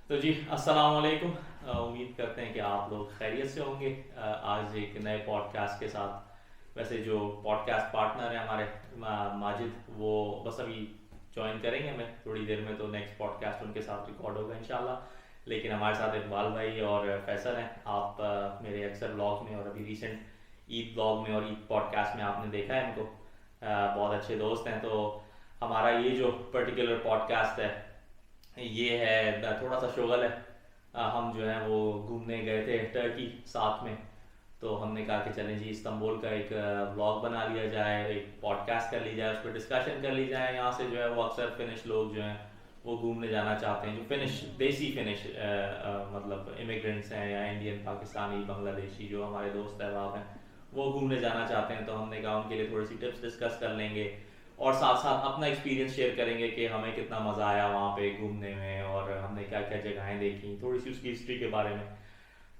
तो जी अस्सलाम वालेकुम। उम्मीद करते हैं कि आप लोग खैरियत से होंगे। आज एक नए पॉडकास्ट के साथ। वैसे जो पॉडकास्ट पार्टनर है हमारे माजिद, वो बस अभी ज्वाइन करेंगे हमें थोड़ी देर में, तो नेक्स्ट पॉडकास्ट उनके साथ रिकॉर्ड होगा इंशाल्लाह। लेकिन हमारे साथ इकबाल भाई और फैसल हैं। आप मेरे अक्सर ब्लॉग में और अभी रिसेंट ईद ब्लॉग में और ईद पॉडकास्ट में आपने देखा है इनको। बहुत अच्छे दोस्त हैं। तो हमारा ये जो पर्टिकुलर पॉडकास्ट है ये है थोड़ा सा शोगल है। हम जो है वो घूमने गए थे टर्की साथ में। तो हमने कहा कि चलें जी इस्तांबुल का एक व्लॉग बना लिया जाए, एक पॉडकास्ट कर ली जाए, उस पर डिस्कशन कर ली जाए। यहाँ से जो है वो अक्सर फिनिश लोग जो हैं वो घूमने जाना चाहते हैं, जो फिनिश देसी फिनिश मतलब इमिग्रेंट्स हैं या इंडियन पाकिस्तानी बांग्लादेशी जो हमारे दोस्त अहबाब हैं वो घूमने जाना चाहते हैं। तो हमने कहा उनके लिए थोड़ी सी टिप्स डिस्कस कर लेंगे और साथ साथ अपना एक्सपीरियंस शेयर करेंगे कि हमें कितना मज़ा आया वहाँ पे घूमने में और हमने क्या क्या जगहें देखी, थोड़ी सी उसकी हिस्ट्री के बारे में।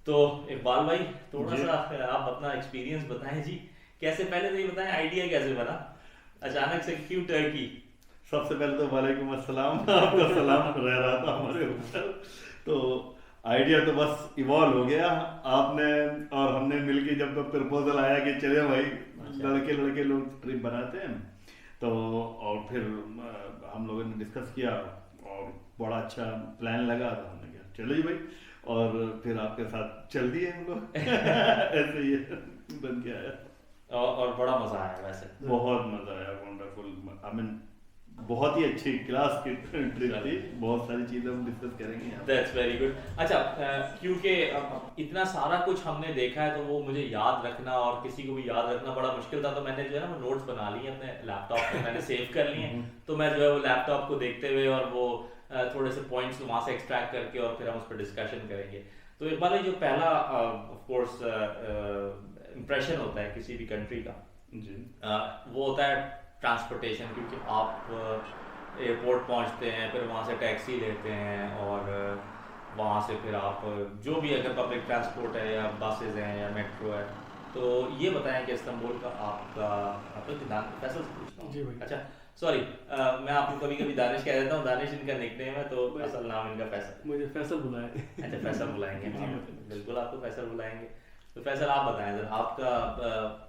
तो इकबाल भाई थोड़ा जी। सा आप अपना एक्सपीरियंस बताएं जी। कैसे, पहले तो ये बताएं आइडिया कैसे बना अचानक से, क्यों टर्की? सबसे पहले तो वालेकुम अस्सलाम। आपका सलाम रह रहा था हमारे ऊपर। तो आइडिया तो बस इवॉल्व हो गया। आपने और हमने मिलके जब प्रपोजल आया कि चले भाई अच्छा। लड़के लड़के लोग ट्रिप बनाते हैं, तो और फिर हम लोगों ने डिस्कस किया और बड़ा अच्छा प्लान लगा। तो हमने कहा चलो जी भाई, और फिर आपके साथ चल दिए हम लोग। ऐसे ही बन के आया। और बड़ा मज़ा आया वैसे। बहुत मजा आया, वंडरफुल। आई मीन बहुत ही अच्छी क्लास की ट्रिप थी। बहुत सारी चीजें हम डिस्कस करेंगे यहाँ पे। That's very good. अच्छा, क्योंकि इतना सारा कुछ हमने देखा है तो वो मुझे याद रखना और किसी को भी याद रखना बड़ा मुश्किल था। तो मैंने जो है ना वो नोट्स बना लिए अपने लैपटॉप में, मैंने सेव कर लिए हैं। तो मैं जो है वो लैपटॉप को देखते हुए और वो थोड़े से पॉइंट्स वहाँ से एक्सट्रैक्ट करके और फिर हम उस पर डिस्कशन करेंगे। तो एक बार जो पहला ऑफ कोर्स इम्प्रेशन होता है किसी भी कंट्री का, जी। वो होता है ट्रांसपोर्टेशन। क्योंकि आप एयरपोर्ट पहुंचते हैं, फिर वहाँ से टैक्सी लेते हैं और वहाँ से फिर आप जो भी अगर पब्लिक ट्रांसपोर्ट है या बसेज हैं या मेट्रो है। तो ये बताएं कि इस्तांबुल का आपका फैसल से पूछता हूँ। जी भाई। अच्छा सॉरी, मैं आपको कभी कभी दानिश कह देता हूँ, दानिश इनका निकनेम है तो असल नाम इनका फैसल। मुझे फैसल बुलाए। अच्छा फैसल बुलाएंगे, हाँ जी। बिल्कुल आपको फैसल बुलाएंगे। तो फैसल आप बताएं जरा आपका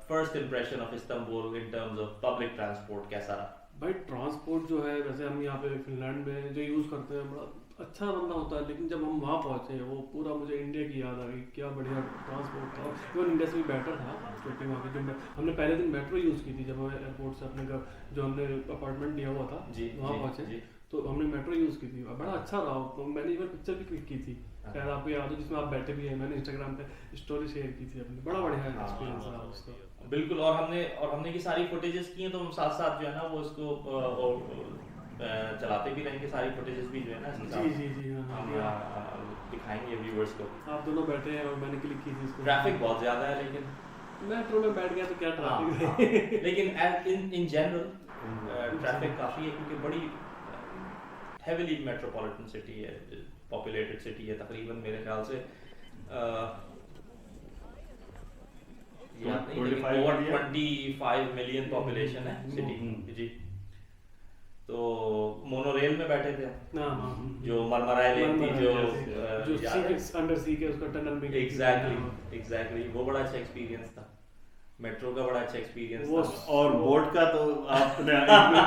first impression of Istanbul in terms of public transport कैसा रहा? भाई ट्रांसपोर्ट जो है वैसे हम यहाँ पे फिनलैंड में जो यूज़ करते हैं बड़ा अच्छा बंदा होता है, लेकिन जब हम वहाँ पहुँचे वो पूरा मुझे इंडिया की याद आ गई। क्या बढ़िया ट्रांसपोर्ट था, इवन इंडिया से भी बेटर था। क्योंकि वहाँ पे जो हमने पहले दिन मेट्रो यूज़ की थी जब हमें एयरपोर्ट से अपने घर जो हमने अपार्टमेंट लिया हुआ था जी वहाँ जी पहुँचे जी। तो हमने मेट्रो यूज़ की थी, बड़ा अच्छा रहा। तो मैंने इवन पिक्चर भी क्लिक की थी, शायद आपको याद हो, जिसमें आप बैठे भी हैं। मैंने इंस्टाग्राम पे स्टोरी शेयर की थी अपनी, बड़ा बढ़िया एक्सपीरियंस रहा उसका। बिल्कुल। और हमने की सारी फुटेजेस की हैं तो हम साथ साथ जो है ना वो इसको चलाते भी रहेंगे। सारी फुटेजेस भी जो है ना इसके जी साथ जी जी हाँ हम हाँ। दिखाएंगे व्यूअर्स को। आप दोनों बैठे हैं और मैंने क्लिक की थी इसको। ट्रैफिक बहुत ज़्यादा है लेकिन मेट्रो में बैठ गया तो क्या हाँ, ट्रैफिक है। लेकिन इन जनरल ट्रैफिक काफ़ी है क्योंकि बड़ी हेविली मेट्रोपॉलिटन सिटी है, पॉपुलेटेड सिटी है। तकरीबन मेरे ख्याल से याद नहीं लेकिन 25 ओवर million? 25 मिलियन पॉपुलेशन है सिटी जी। तो मोनोरेल में बैठे थे हम, हाँ हाँ जो मरमराई लेन थी, जो जो सी के अंडर सी के उसका टनल में एग्जैक्टली वो बड़ा अच्छा एक्सपीरियंस था। मेट्रो का बड़ा अच्छा एक्सपीरियंस वो था। और बोट का तो आपने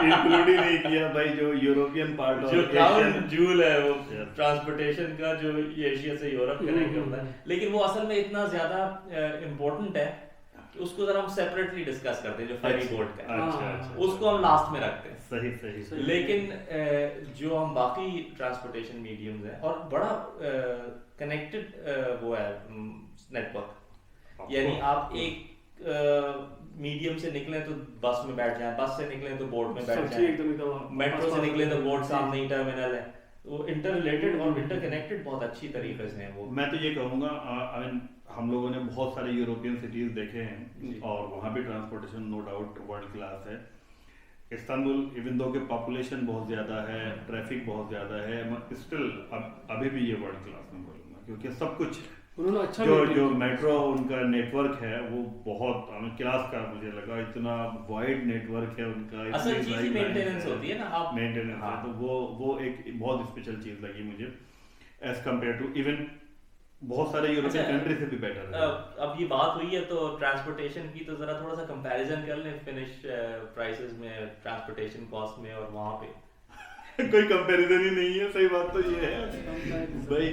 इंक्लूड ही नहीं किया भाई, जो यूरोपियन पार्ट जो और क्राउन एशियन। जूल है वो Yes. ट्रांसपोर्टेशन का, जो एशिया से यूरोप कनेक्ट होता है। लेकिन वो असल में इतना ज्यादा इम्पोर्टेंट है कि उसको जरा हम सेपरेटली डिस्कस करते हैं, जो फेरी बोट का है, अच्छा अच्छा, उसको हम लास्ट में रखते हैं। सही सही सही। लेकिन जो हम बाकी ट्रांसपोर्टेशन मीडियम्स हैं और बड़ा कनेक्टेड वो है नेटवर्क। यानी आप एक मीडियम से निकले तो बस में बैठ जाएं, बस से निकले तो बोट में बैठ जाएं, मेट्रो से निकले तो बोट सामने ही टर्मिनल है। वो इंटर रिलेटेड और इंटर कनेक्टेड बहुत अच्छी तरीके से हैं वो। मैं तो ये कहूँगा, आई मीन हम लोगों ने बहुत सारे यूरोपियन सिटीज देखे जी। हैं और वहाँ भी transportation no doubt world class है। इस्तांबुल इवन दो के पॉपुलेशन बहुत ज़्यादा है, ट्रैफिक बहुत ज़्यादा है, स्टिल अभी भी ये वर्ल्ड क्लास में बोलूँगा। क्योंकि सब कुछ उन्होंने अच्छा जो मेट्रो उनका नेटवर्क है वो बहुत क्लास का मुझे लगा। इतना वाइड नेटवर्क है उनका, असल चीज ही मेंटेनेंस होती है ना आप। मेंटेनेंस है, हाँ। तो वो एक बहुत स्पेशल चीज़ लगी मुझे। एज कम्पेयर टू इवन बहुत सारे यूरोपियन कंट्री से भी बेटर है। अब ये बात हुई है तो ट्रांसपोर्टेशन की, तो जरा थोड़ा सा कंपैरिजन कर लें फिनिश प्राइसेस में, ट्रांसपोर्टेशन कॉस्ट में और वहाँ पे। कोई कंपैरिजन ही नहीं है, सही बात तो ये है भाई,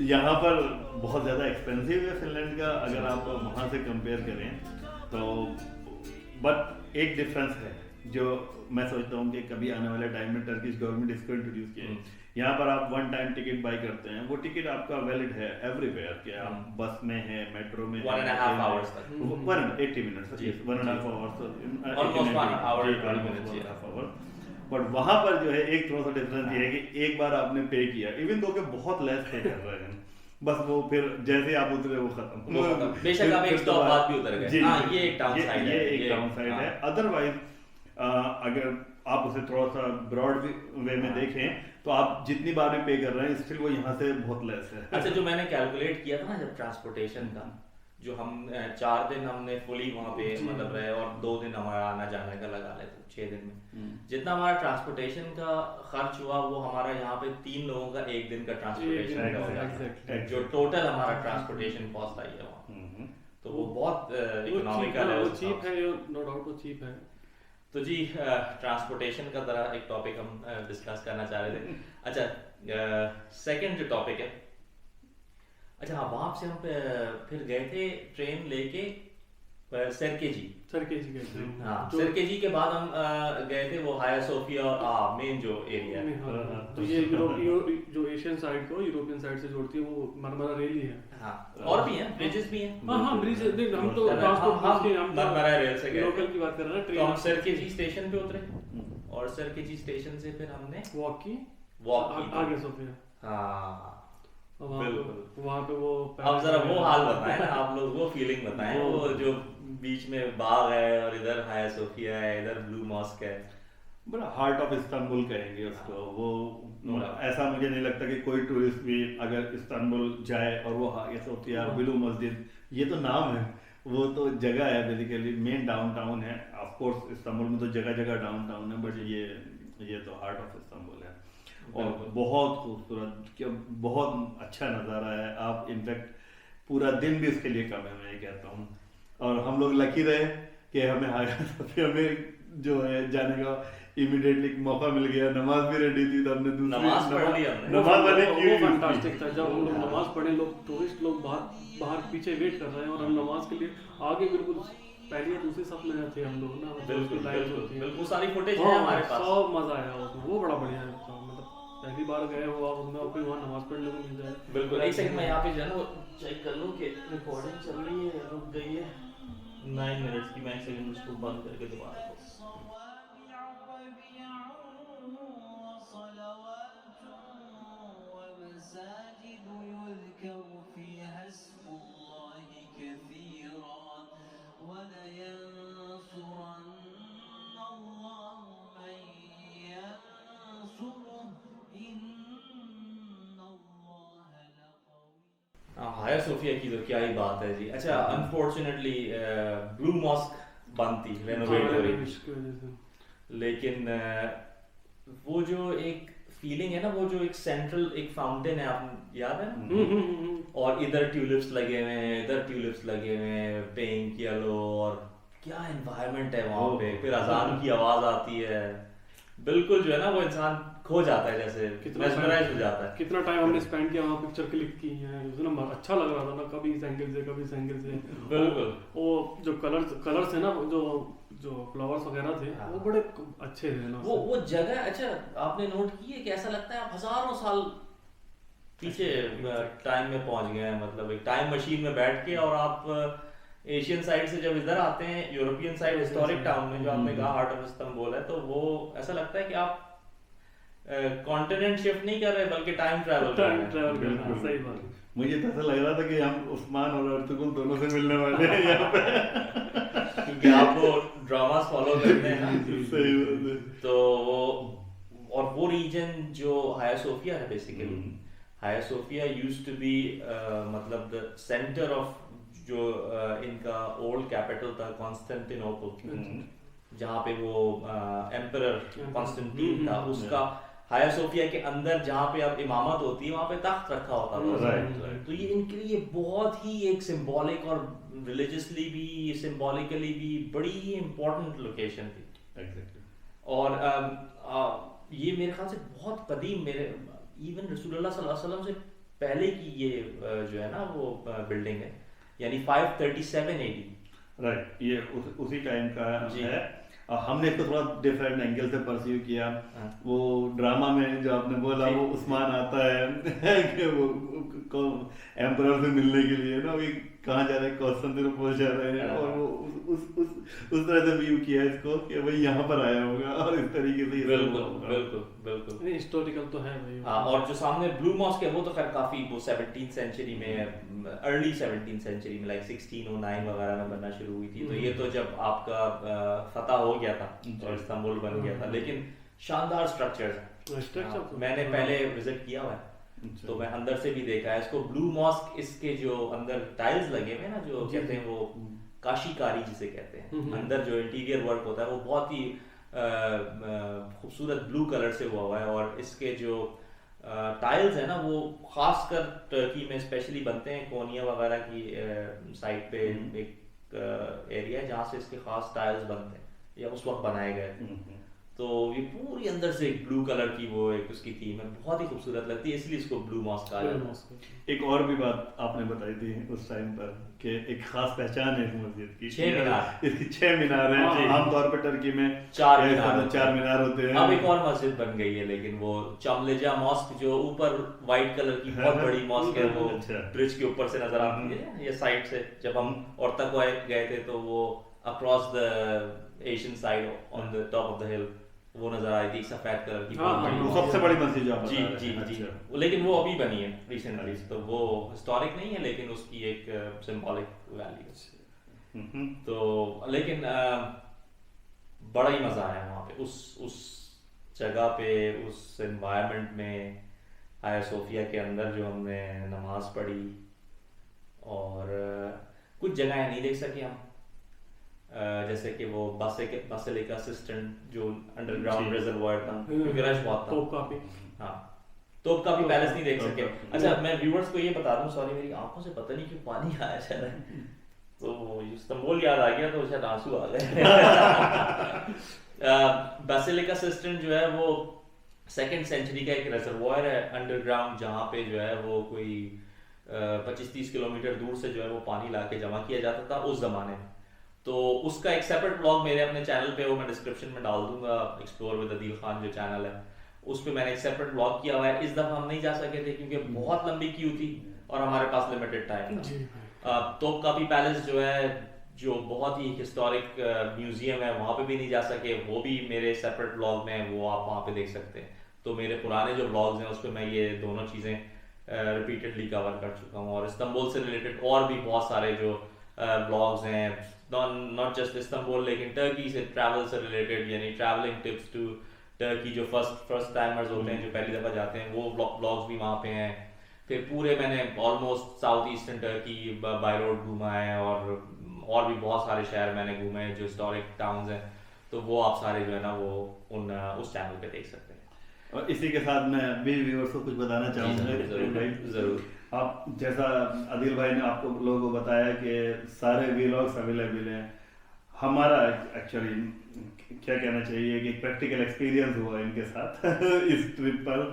यहाँ पर बहुत ज़्यादा एक्सपेंसिव है फिनलैंड का अगर आप वहाँ से कंपेयर करें तो, बट एक डिफरेंस है जो मैं सोचता हूँ कि कभी आने वाले टाइम में टर्किश गवर्नमेंट इसको इंट्रोड्यूस किए। यहाँ पर आप वन टाइम टिकट बाय करते हैं, वो टिकट आपका वैलिड है एवरीवेयर, कि आप बस में है, मेट्रो में 1.5 hours तक, 180 मिनट्स, 1.5 hours, बट वहाँ पर जो है एक थोड़ा सा डिफरेंस ये है कि एक बार आपने पे किया, इवन दो के बहुत लेस पे कर रहे हैं, बस वो फिर जैसे आप उतरे वो खत्म, बेशक आप एक स्टॉप बाद भी उतर गए। हाँ, ये एक डाउन साइड है, ये एक डाउन साइड है। अदरवाइज अगर आप उसे थोड़ा सा ब्रॉड वे में देखें तो आप जितनी बार भी पे कर रहे हैं स्टिल वो यहाँ से बहुत लेस है। अच्छा, जो मैंने कैलकुलेट किया था ना जब ट्रांसपोर्टेशन का, जो हम 4 दिन हमने फुली वहाँ पे मतलब रहे और 2 दिन हमारा आना जाने का लगा लेते 6 दिन में, जितना हमारा ट्रांसपोर्टेशन का खर्च हुआ वो हमारा यहाँ पे 3 लोगों का 1 दिन का ट्रांसपोर्टेशन का होगा, जो टोटल हमारा ट्रांसपोर्टेशन कॉस्ट आई है वहाँ, तो वो बहुत इकोनॉमिकल है, चीप है, नो डाउट वो चीप है। तो जी ट्रांसपोर्टेशन का जरा एक टॉपिक हम डिस्कस करना चाह रहे थे। अच्छा, सेकंड जो टॉपिक है, अच्छा हाँ, वहाँ से हम फिर गए थे ट्रेन लेके सरकेजी गए थे। हाँ, सरकेजी के बाद हम गए थे वो हाया सोफिया और मेन जो एरिया है। तो ये यूरोप जो एशियन साइड को यूरोपियन साइड से जोड़ती है वो मरमरा रेल ही है। हाँ, और भी हैं, ब्रिजेस भी हैं। हाँ ब्रिज, हम तो ट्रांसपोर्ट के हम मरमरा रेल से गए, लोकल की बात कर रहे हैं। तो हम सरकेजी स्टेशन पे उतरे और सरकेजी स्टेशन से फिर हमने वॉक की आगे सोफिया। हाँ वहाँ पे वो, अब जरा वो हाल बताएं ना आप लोग, वो फीलिंग बताएं, वो जो बीच में बाग है और इधर हाया सोफिया है, इधर ब्लू मॉस्क है, बड़ा हार्ट ऑफ इस्तांबुल कहेंगे उसको। वो ऐसा मुझे नहीं लगता कि कोई टूरिस्ट भी अगर इस्तांबुल जाए और वो हाया सोफिया, ब्लू मस्जिद, ये तो नाम है, वो तो जगह है बेसिकली, मेन डाउनटाउन है। ऑफ कोर्स इस्तांबुल में तो जगह जगह डाउनटाउन है, बट ये तो हार्ट ऑफ इस्तांबुल है और बहुत खूबसूरत, बहुत अच्छा नज़ारा है। आप इनफैक्ट पूरा दिन भी उसके लिए कम है, मैं ये कहता हूँ। और हम लोग लकी रहे कि हमें हाया सोफिया में जो है जाने का इमीडिएटली मौका मिल गया, नमाज भी रेडी थी तो हमने दूसरी नमाज पढ़ ली हमने। नमाज वाले वो फैंटास्टिक था। जब हम लोग नमाज पढ़े, लोग टूरिस्ट लोग बाहर पीछे वेट कर रहे हैं और हम नमाज के लिए आगे बिल्कुल पहली या दूसरी सब में थे हम लोग ना, बिल्कुल सारी फुटेज है हमारे पास, सब मजा आया उसमें, वो बड़ा बढ़िया है। मतलब पहली बार गए हो आप उसमें और कोई वहाँ नमाज पढ़ने को मिल जाए। बिल्कुल, एक सेकंड मैं यहाँ पे जो है ना वो चेक कर लूँ कि रिकॉर्डिंग चल रही है, रुक गई है 9 मिनट्स की, मैं एक सेकंड उसको बंद करके दोबारा हाया सोफिया की तो क्या ही बात है जी। अच्छा, अनफॉर्चुनेटली ब्लू मॉस्क बंद थी, रेनोवेट हो रही, लेकिन वो जो एक फीलिंग है ना, वो जो एक सेंट्रल एक फाउंटेन है, आप याद है ना, और इधर ट्यूलिप्स लगे हुए हैं, इधर ट्यूलिप्स लगे हुए हैं, पिंक येलो, और क्या एनवायरनमेंट है वहाँ पे, फिर अजान की आवाज आती है, बिल्कुल जो है ना वो इंसान खो जाता है, जैसे मेस्मराइज हो जाता है। कितना टाइम हमने स्पेंड किया वहाँ, पिक्चर क्लिक की है, उसने अच्छा लग रहा था ना, कभी इस एंगल से कभी इस एंगल से। बिल्कुल, वो जो कलर्स है ना, जो फ्लावर्स वगैरह थे, वो बड़े अच्छे थे ना। वो जगह, अच्छा आपने नोट की है कि ऐसा लगता है आप हजारों साल पीछे टाइम में पहुंच गए हैं, मतलब एक टाइम मशीन में बैठ के, और आप एशियन साइड से जब इधर आते हैं, यूरोपियन साइड हिस्टोरिक टाउन में, जो आपने कहा हार्ट ऑफ इस्तांबुल है, तो वो ऐसा लगता है कि आप कॉन्टिनेंट शिफ्ट नहीं कर रहे बल्कि टाइम ट्रैवल कर रहे हैं। सही बात। मुझे तो ऐसा लग रहा था कि हम उस्मान और अर्तुगरुल दोनों से मिलने वाले हैं यहाँ पे, क्योंकि आपको ड्रामास फॉलो करते हैं ना। सही बात है। तो वो रीजन जो हाया सोफिया है, बेसिकली हाया सोफिया यूज्ड टू बी मतलब द सेंटर ऑफ जो इनका ओल्ड कैपिटल था कॉन्स्टेंटिनोपल, जहाँ पे वो एम्परर कॉन्स्टेंटीन था, उसका हाया सोफिया के अंदर जहाँ पे अब इमामत होती है वहाँ पे तख्त रखा होता था। Right. तो ये इनके लिए बहुत ही एक सिंबॉलिक और रिलीजियसली भी सिंबॉलिकली भी बड़ी ही इम्पोर्टेंट लोकेशन थी। Exactly. और ये मेरे ख्याल से बहुत कदीम, मेरे इवन रसूलुल्लाह सल्लल्लाहु अलैहि वसल्लम से पहले की ये जो है ना वो बिल्डिंग है, यानी 537 AD। राइट, ये उसी टाइम का जी। है। हमने इसको थोड़ा डिफरेंट एंगल से परस्यू किया। हाँ। वो ड्रामा में जो आपने बोला जी। वो उस्मान आता है कि वो एम्परर से मिलने के लिए ना, वो कहाँ जा रहे हैं, कॉन्स्टेंटिनोपल जा रहे हैं, हाँ। और वो उस तरह से व्यू किया इसको कि भाई यहाँ पर आया होगा और इस तरीके से ये सब बिल्कुल होगा। बिल्कुल बिल्कुल। हिस्टोरिकल तो है भाई। हाँ, और जो सामने ब्लू मॉस्क है वो तो खैर काफी वो 17th सेंचुरी में, अर्ली 17th सेंचुरी में, लाइक 1609 वगैरह में बनना शुरू हुई थी। तो ये तो जब आपका फतह हो गया था और इस्तांबुल बन गया था, लेकिन शानदार स्ट्रक्चर्स। स्ट्रक्चर मैंने पहले विजिट किया हुआ है, अच्छा। तो मैं अंदर से भी देखा है इसको। ब्लू मॉस्क, इसके जो अंदर टाइल्स लगे हुए हैं ना, जो जी, कहते हैं वो काशीकारी जिसे कहते हैं, अंदर जो इंटीरियर वर्क होता है वो बहुत ही खूबसूरत ब्लू कलर से हुआ है। और इसके जो टाइल्स है ना वो खासकर टर्की में स्पेशली बनते हैं, कोनिया वगैरह की साइड पे एक एरिया है जहाँ से इसके खास टाइल्स बनते हैं या उस वक्त बनाए गए। तो ये पूरी अंदर से एक ब्लू कलर की वो एक उसकी थीम है, बहुत ही खूबसूरत लगती है, इसलिए इसको ब्लू मॉस्क कहा जाता है। एक और भी बात आपने बताई थी उस टाइम पर कि एक खास पहचान है इस मस्जिद की, 6 मीनार। इसकी 6 मीनार हैं। हाँ। आमतौर पर टर्की में 4 क्या मीनार होता है, होते 4 हैं। मीनार होते हैं। अब एक और मस्जिद बन गई है, लेकिन वो चमलेजा मॉस्क जो ऊपर व्हाइट कलर की बहुत बड़ी मॉस्क है, वो अच्छा। ब्रिज के ऊपर से नजर आती है, ये साइड से। जब हम ओर्तक गए थे तो वो across the Asian side on the top of the हिल वो नजर आई थी, सफेद कलर की बहुत बड़ी वो मॉस्क। सबसे बड़ी मस्जिद जो आप जी बता रहे जी हैं। जी। अच्छा। लेकिन वो अभी बनी है रिसेंटली, तो वो हिस्टोरिक नहीं है लेकिन उसकी एक सिंबॉलिक वैल्यू है। तो लेकिन बड़ा ही मजा आया वहाँ पे, उस जगह पे, उस एनवायरनमेंट में, हाया सोफिया के अंदर जो हमने नमाज पढ़ी। और कुछ जगह नहीं देख सके हम, जैसे कि वो बासिलिका सिस्टम जो अंडरग्राउंड रिजर्वायर था, क्योंकि रश बहुत था। तोप काफी। हाँ, तोप का भी पैलेस नहीं देख सके। तोप का। अच्छा, मैं व्यूअर्स को ये बता दूं, सॉरी मेरी आंखों से पता नहीं क्यों पानी आया जा रहा है, तो इस्तांबुल याद आ गया तो शायद आंसू आ गए। बासिलिका सिस्टम जो है वो 2nd सेंचुरी का एक रिजर्वायर है अंडरग्राउंड, जहाँ पे जो है वो कोई 25-30 किलोमीटर दूर से जो है वो पानी लाके जमा किया जाता था उस जमाने में। तो उसका एक सेपरेट ब्लॉग मेरे अपने चैनल पे, वो मैं डिस्क्रिप्शन में डाल दूंगा, एक्सप्लोर विद अदील खान जो चैनल है, उस पे मैंने एक सेपरेट ब्लॉग किया हुआ है। इस दफा हम नहीं जा सके थे क्योंकि बहुत लंबी क्यू थी और हमारे पास लिमिटेड टाइम था। तोप कापी पैलेस जो है, जो बहुत ही हिस्टोरिक म्यूजियम है, वहाँ पे भी नहीं जा सके, वो भी मेरे सेपरेट ब्लॉग में है, वो आप वहाँ पे देख सकते हैं। तो मेरे पुराने जो ब्लॉग्स हैं उस पर मैं ये दोनों चीज़ें रिपीटेडली कवर कर चुका हूँ। और इस्तांबुल से रिलेटेड और भी बहुत सारे जो ब्लॉग्स हैं, नॉट जस्ट इस्तांबुल लेकिन टर्की से ट्रैवल से रिलेटेड, यानी ट्रैवलिंग टिप्स टू टर्की, जो फर्स्ट टाइमर्स होते हैं जो पहली दफ़ा जाते हैं, वो ब्लॉग्स भी वहाँ पे हैं। फिर पूरे मैंने almost south eastern Turkey by road घूमा है, और भी बहुत सारे शहर मैंने घूमे हैं जो हिस्टोरिक टाउन्स हैं, तो वो आप सारे जो है ना वो उस चैनल पे देख सकते हैं। और इसी के साथ मैं भी व्यूअर्स को कुछ बताना चाहूँगा। जरूर। आप जैसा आदिल भाई ने आपको लोगों को बताया कि सारे व्लॉग्स अवेलेबल हैं, हमारा एक्चुअली क्या कहना चाहिए कि प्रैक्टिकल एक्सपीरियंस हुआ इनके साथ इस ट्रिप पर।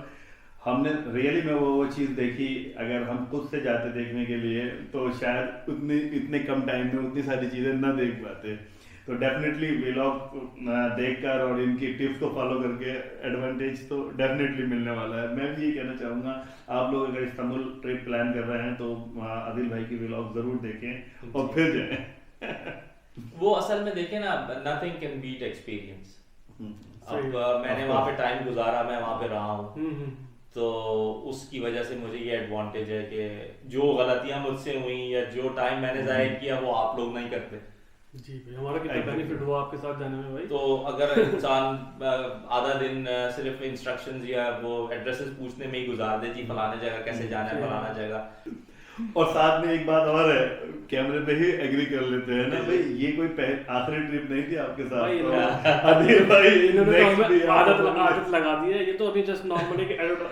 हमने रियली में वो चीज़ देखी, अगर हम खुद से जाते देखने के लिए तो शायद इतने कम टाइम में उतनी सारी चीज़ें ना देख पाते। तो डेफिनेटली व्लॉग देखकर और इनकी टिप्स को फॉलो करके एडवांटेज तो डेफिनेटली मिलने वाला है। मैं भी ये कहना चाहूँगा, आप लोग अगर इस्तांबुल ट्रिप प्लान कर रहे हैं तो आदिल भाई की व्लॉग ज़रूर देखें और फिर जाएं। वो असल में देखें ना, नथिंग कैन बीट एक्सपीरियंस। अब मैंने वहाँ पे टाइम गुजारा, मैं वहाँ पे रहा हूँ, तो उसकी वजह से मुझे ये एडवांटेज है कि जो गलतियाँ मुझसे हुई या जो टाइम मैंने ज़ाया किया वो आप लोग नहीं करते। जी भाई, हमारा कितना बेनिफिट हुआ आपके साथ जाने में भाई। तो अगर इंसान आधा दिन सिर्फ इंस्ट्रक्शंस या वो एड्रेसेस पूछने में ही गुजार दे, जी फलाने जगह कैसे जाना है, फलाना जगह, और साथ में एक बात और है, कैमरे पे ही एग्री कर लेते हैं ना भाई, ये कोई आखिरी ट्रिप नहीं थी आपके साथ। भाई तो अधीर भाई इन्होंने next तो भी हमें आप- आदत लगा दी है, ये तो अभी जस्ट नॉर्मली आदत तो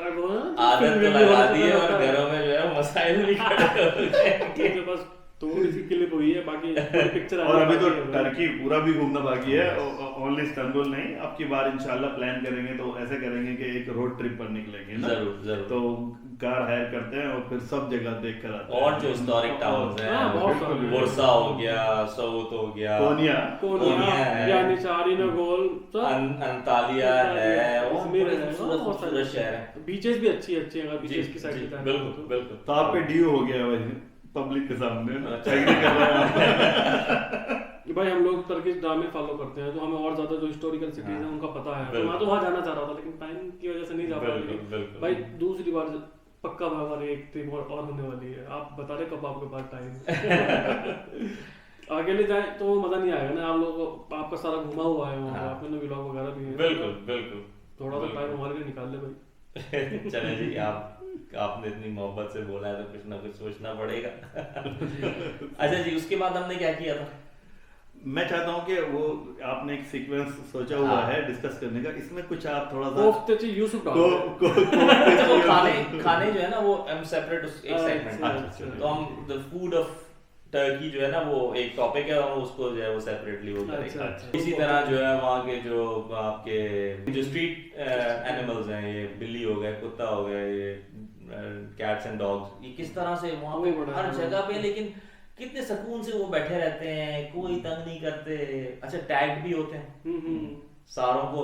लगा दी है और घरों में जो है मसाइल भी खड़े हो जाएंगे। बस थोड़ी सी क्लिप हुई है, बाकी पूरी पिक्चर और अभी तो टर्की पूरा भी घूमना बाकी है, ओनली इस्तांबुल नहीं। अब की बार इंशाल्लाह प्लान करेंगे तो ऐसे करेंगे कि एक रोड ट्रिप पर निकलेंगे ना, जरूर जरूर। तो कार हायर करते हैं और फिर सब जगह देख कर आते हैं। और जो हिस्टोरिक टाउन्स हाँ, बहुत सारे। हैं, बुरसा हो गया, सऊत हो गया, कोनिया कोनिया है, यानिसारी नगोल अंतालिया है, और इजमिर बड़े है, खूबसूरत बहुत सारे खूबसूरत शहर हैं। बीचेस भी अच्छी अच्छी हैं, अगर जी बीचेस की साइड जी, की तरफ बिल्कुल बिल्कुल। तो आप पे ड्यू हो गया भाई पब्लिक के सामने एग्री कर रहे हैं। भाई हम लोग टर्किश ड्रामे फॉलो करते हैं, तो हमें और ज्यादा जो हिस्टोरिकल सिटीज हैं उनका पता है। तो मैं तो वहाँ जाना चाह रहा था, लेकिन टाइम की वजह से नहीं जा पाया। बिल्कुल बिल्कुल। भाई दूसरी बार पक्का हमारी एक ट्रिप और होने वाली है, आप बता रहे कब आपके पास टाइम अकेले जाए तो मजा नहीं आएगा ना। आप लोग आपका सारा घुमा हुआ है वहाँ, आपने ना व्लॉग वगैरह भी है। बिल्कुल बिल्कुल। थोड़ा सा टाइम हमारे लिए निकाल ले भाई। चले जी, आपने इतनी मोहब्बत से बोला है तो कुछ ना कुछ सोचना पड़ेगा। अच्छा जी, उसके बाद हमने क्या किया था? मैं चाहता हूँ कि वो आपने एक सीक्वेंस सोचा हुआ है डिस्कस करने का, इसमें कुछ आप थोड़ा सा कोफ्ते यूसुफ डाल अच्छा, वो खाने जो है ना वो हम सेपरेट एक सेगमेंट। अच्छा। तो हम द फूड ऑफ टर्की जो है ना वो एक टॉपिक है, हम उसको जो है वो सेपरेटली वो करेंगे। अच्छा। इसी तरह जो है वहाँ के जो आपके जो स्ट्रीट एनिमल्स हैं, ये बिल्ली हो गए, कुत्ता हो गया, ये कैट्स एंड डॉग्स, ये किस तरह से वहाँ पे हर जगह पे, लेकिन कितने सुकून से वो बैठे रहते हैं, कोई तंग नहीं करते। अच्छा, टैग भी होते हैं, सारों को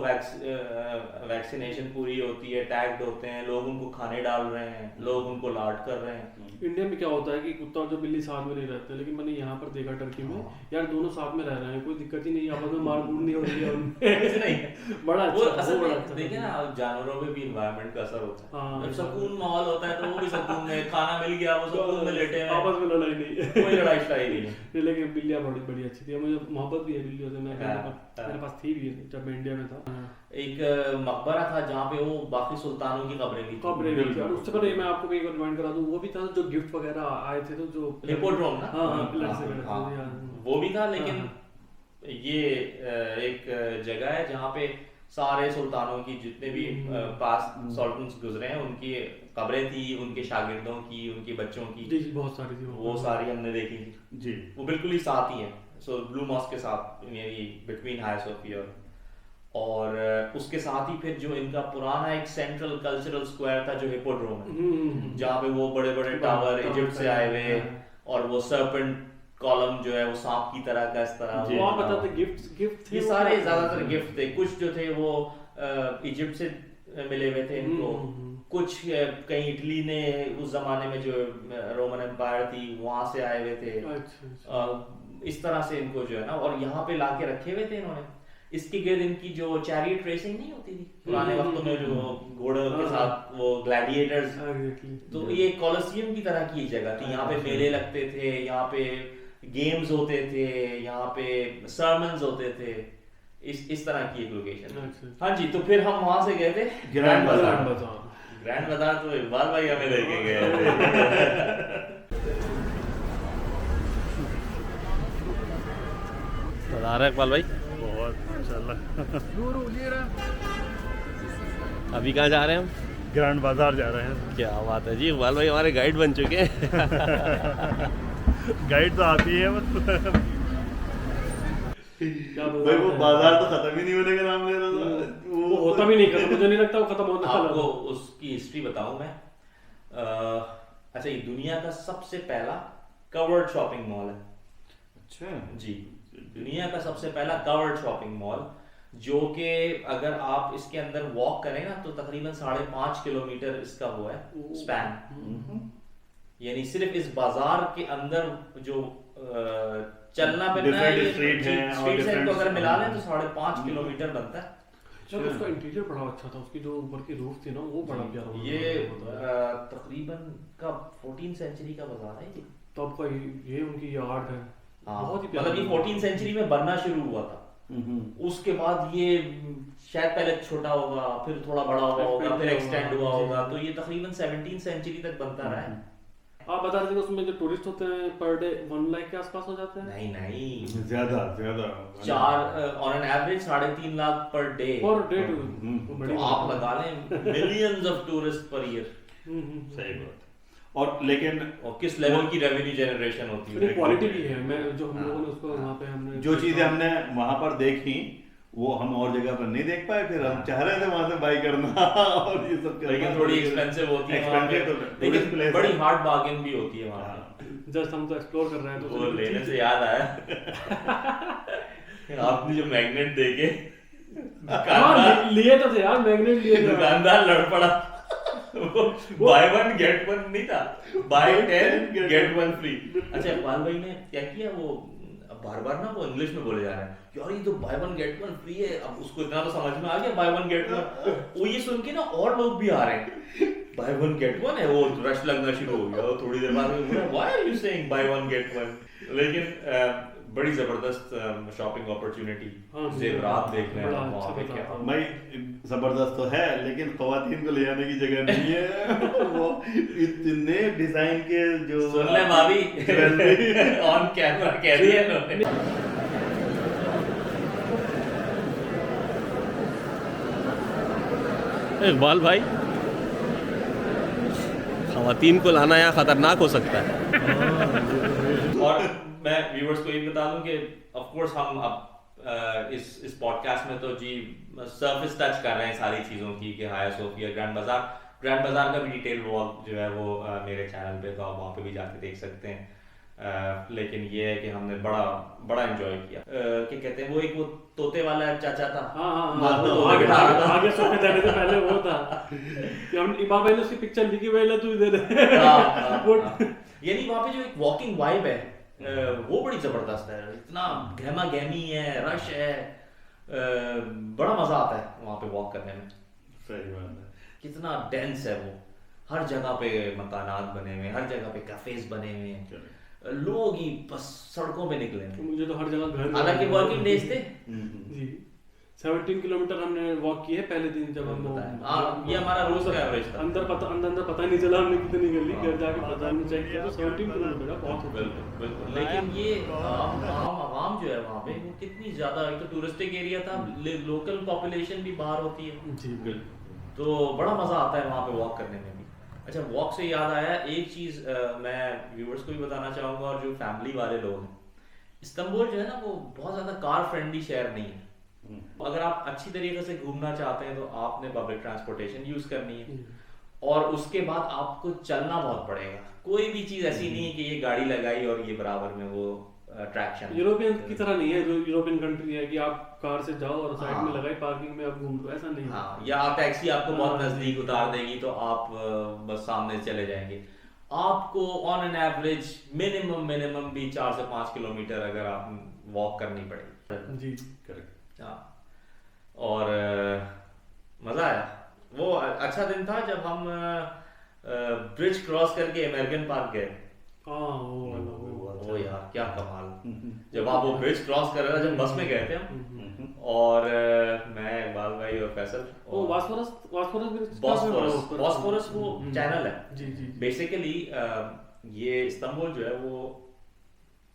वैक्सीनेशन पूरी होती है, टैग्ड होते हैं, लोग उनको खाने डाल रहे हैं, लोग उनको लाड कर रहे हैं। इंडिया में क्या होता है कि कुत्ता और जो बिल्ली साथ में नहीं रहते, लेकिन मैंने यहाँ पर देखा टर्की में यार दोनों साथ में रह रहे हैं, कोई दिक्कत ही नहीं, आपस में मारपीट नहीं हो रही है उनमें। बड़ा वो अच्छा, असल वो बड़ा में अच्छा देखिए ना, जानवरों में भी इन्वायरमेंट का असर होता है। हाँ, जब सुकून माहौल होता है तो वो भी सुकून में, खाना मिल गया वो सुकून में लेटे हैं, आपस में लड़ाई नहीं कोई लड़ाई शड़ाई नहीं है। नहीं, लेकिन बिल्लियाँ बड़ी बड़ी अच्छी थी, मुझे मोहब्बत भी है बिल्लियों से। मैं हाँ, मेरे पास थी भी जब मैं इंडिया में था। एक मकबरा था जहाँ पे वो बाकी सुल्तानों की कब्रें भी कब्रें भी थी, और उससे पहले मैं आपको एक रिमाइंड करा दूं, वो भी था जो गिफ्ट वगैरह आए थे, तो जो हिप्पोड्रोम ना, हाँ पिलर से बने थे, हाँ, यार। वो भी था। लेकिन हाँ, ये एक जगह है जहाँ पे सारे सुल्तानों की जितने भी पास सल्तनट्स गुजरे हैं उनकी कब्रें थी, उनके शागिर्दों की, उनके बच्चों की, जी जी बहुत सारी थी वो सारी हमने देखी थी जी। वो बिल्कुल ही साथ ही है। सो ब्लू मॉस्क के साथ, यानी बिटवीन हाया सोफिया, और उसके साथ ही फिर जो इनका पुराना एक सेंट्रल कल्चरल स्क्वायर था जो हिप्पोड्रोम है, जहाँ पे वो बड़े बड़े टावर इजिप्ट से आए हुए, और वो सर्पेंट कॉलम जो है वो सांप की तरह का इस तरह, वो आप बताते गिफ्ट ये सारे ज्यादातर गिफ्ट थे। कुछ जो थे वो इजिप्ट से मिले हुए थे इनको, कुछ कहीं इटली ने उस जमाने में जो रोमन एम्पायर थी वहां से आए हुए थे। अच्छा। इस तरह से इनको जो है ना, और यहाँ पे लाके रखे हुए थे इन्होंने। इसके गिर्द इनकी जो चैरियट रेसिंग नहीं होती थी पुराने वक्तों में, जो घोड़ों के साथ वो ग्लैडिएटर्स, तो ये कॉलोसियम की तरह की जगह थी। यहाँ पे मेले लगते थे, यहाँ पे गेम्स होते थे, यहाँ पे सर्मन्स होते थे, इस तरह की एक लोकेशन। हाँ जी, तो फिर हम वहां से गए थे ग्रैंड बाजार। ग्रैंड बाजार तो इकबाल भाई हमें लेके गए थे। बता रहे इकबाल भाई, बहुत इंशाल्लाह। अभी कहाँ जा रहे हैं हम? ग्रैंड बाजार जा रहे हैं। क्या बात है जी, इकबाल भाई हमारे गाइड बन चुके हैं। गाइड तो आती है बस। भाई वो बाजार तो खत्म ही नहीं होने का नाम ले रहा था। वो होता भी नहीं, खत्म मुझे नहीं लगता वो खत्म होने वाला। आपको उसकी हिस्ट्री बताऊं मैं। अच्छा, ये दुनिया का सबसे पहला कवर्ड शॉपिंग मॉल है। अच्छा जी, दुनिया का सबसे पहला कवर्ड शॉपिंग मॉल, जो कि अगर आप इसके अंदर वॉक करें ना तो तकरीबन 5.5 किलोमीटर इसका वो है स्पैन। यानी सिर्फ इस बाजार के अंदर जो चलना फिरना है, स्ट्रीट से इनको अगर मिला लें तो 5.5 किलोमीटर बनता है। सर उसका इंटीरियर बड़ा अच्छा था, उसकी जो ऊपर की रूफ थी ना वो बड़ा प्यारा। ये तकरीबन का 14 सेंचुरी का बाजार है। तब का ये उनकी यार्ड है, बहुत ही प्यारा। मतलब ये 14 सेंचुरी में बनना शुरू हुआ था। उसके बाद ये शायद पहले छोटा होगा, फिर थोड़ा बड़ा हुआ होगा, फिर एक्सटेंड हुआ होगा, तो ये तकरीबन 17 सेंचुरी तक बनता रहा है। आप बता रहे थे उसमें जो टूरिस्ट होते हैं पर डे 1 लाख के आसपास हो जाते हैं? नहीं ज्यादा 4 on an average 3.5 lakh per day. Per day तो आप लगा लें millions of tourist per year. सही बात। और लेकिन और किस लेवल की रेवेन्यू जनरेशन होती है, क्वालिटी भी है। मैं जो हम लोगों ने उसको वहाँ पे हमने जो चीजें हमने वहां पर देखी वो हम और जगह पर नहीं देख पाए, फिर हम चाह रहे थे वहां से बाई करना और ये सब करना, लेकिन थोड़ी एक्सपेंसिव होती है वहाँ पे, लेकिन बड़ी हार्ड बार्गेन भी होती है वहाँ पे। जस्ट हम तो एक्सप्लोर कर रहे हैं तो वो लेने से याद आया आपने जो मैग्नेट देके लिए तो थे यार, मैग्नेट लिए थे, दुकानदार लड़ पड़ा। बाय 1 गेट 1 नहीं था, बाय 10 गेट 1 फ्री। अच्छा इकबाल भाई ने क्या किया, वो बार बार ना वो इंग्लिश में बोले जा रहे हैं यार ये तो बाय 1 गेट 1 फ्री है। अब उसको इतना तो समझ में आ गया बाय 1 गेट 1, वो ये सुन के ना और लोग भी आ रहे हैं बाय 1 गेट 1 है, वो रश लगना शुरू हो गया। थोड़ी देर बाद में बोला why are you saying buy 1 get 1। लेकिन बड़ी जबरदस्त शॉपिंग अपॉर्चुनिटी, जेवरात देखने वहाँ पे क्या भाई जबरदस्त तो है, लेकिन खवातीन को ले जाने की जगह नहीं है। वो इतने डिजाइन के जो सुन ले भाभी ऑन कैमरा कह दिया इन्होंने। इकबाल भाई, खवातीन को लाना यहाँ खतरनाक हो सकता है। और मैं व्यूअर्स को ये बता दूं कि ऑफ कोर्स हम अब इस पॉडकास्ट में तो जी सरफेस टच कर रहे हैं सारी चीज़ों की कि हाया सोफिया ग्रैंड बाजार का भी डिटेल व्लॉग जो है वो मेरे चैनल पे, तो आप वहाँ पे भी जाके देख सकते हैं। लेकिन ये है कि हमने बड़ा एंजॉय किया। क्या कहते हैं वो एक वो तोते वाला चाचा था, आगे सोफे जाने से पहले वो था कि हम इमाम भाई ने उसकी पिक्चर लिखी, पहले तू दे दे। यानी वहाँ पे जो एक वॉकिंग वाइब है वो बड़ी जबरदस्त है, इतना गहमा गहमी है, रश है, बड़ा मजा आता है वहाँ पे वॉक करने में। सही बात है, कितना डेंस है वो, हर जगह पे मकानात बने हुए, हर जगह पे कैफेज बने हुए हैं, लोग ही बस सड़कों पे निकले हैं। मुझे तो हर जगह घर, हालांकि वर्किंग डेज थे जी 17 किलोमीटर हमने वॉक किए पहले दिन जब हम ये हमारा रोज का एवरेज था। अंदर पता नहीं चला हमने कितनी गली घर जाके पता नहीं चेक किया, तो 17 किलोमीटर का बहुत होता है। बिल्कुल। लेकिन ये आवाम जो है वहाँ पे वो कितनी ज्यादा, एक तो टूरिस्टिक एरिया था, लोकल पॉपुलेशन भी बाहर होती है जी बिल्कुल, तो बड़ा मजा आता है वहाँ पे वॉक करने में भी। अच्छा वॉक से याद आया एक चीज, मैं व्यूअर्स को भी बताना चाहूंगा और जो फैमिली वाले लोग हैं, इस्तांबुल जो है ना वो बहुत ज्यादा कार फ्रेंडली शहर नहीं है। अगर आप अच्छी तरीके से घूमना चाहते हैं तो आपने पब्लिक ट्रांसपोर्टेशन यूज करनी है, और उसके बाद आपको चलना बहुत पड़ेगा। कोई भी चीज ऐसी नहीं है कि ये गाड़ी लगाई और ये बराबर में वो अट्रैक्शन। यूरोपियन की तरह नहीं है, जो यूरोपियन कंट्री है कि आप कार से जाओ और साइड में लगाई पार्किंग में आप घूम लो, ऐसा नहीं है। हाँ, या टैक्सी आपको बहुत नजदीक उतार देगी तो आप बस सामने चले जाएंगे। आपको ऑन एन एवरेज मिनिमम भी 4 से 5 किलोमीटर अगर आप वॉक करनी पड़ेगी। जी करेक्ट। हाँ, और मजा आया। वो अच्छा दिन था जब हम ब्रिज क्रॉस करके अमेरिकन पार्क गए। वो यार क्या कमाल, जब आप वो ब्रिज क्रॉस कर रहे थे, जब बस में गए थे हम, और मैं इकबाल भाई और फैसल, वो बॉस्फोरस वो चैनल है जी जी। बेसिकली ये इस्तांबुल जो है वो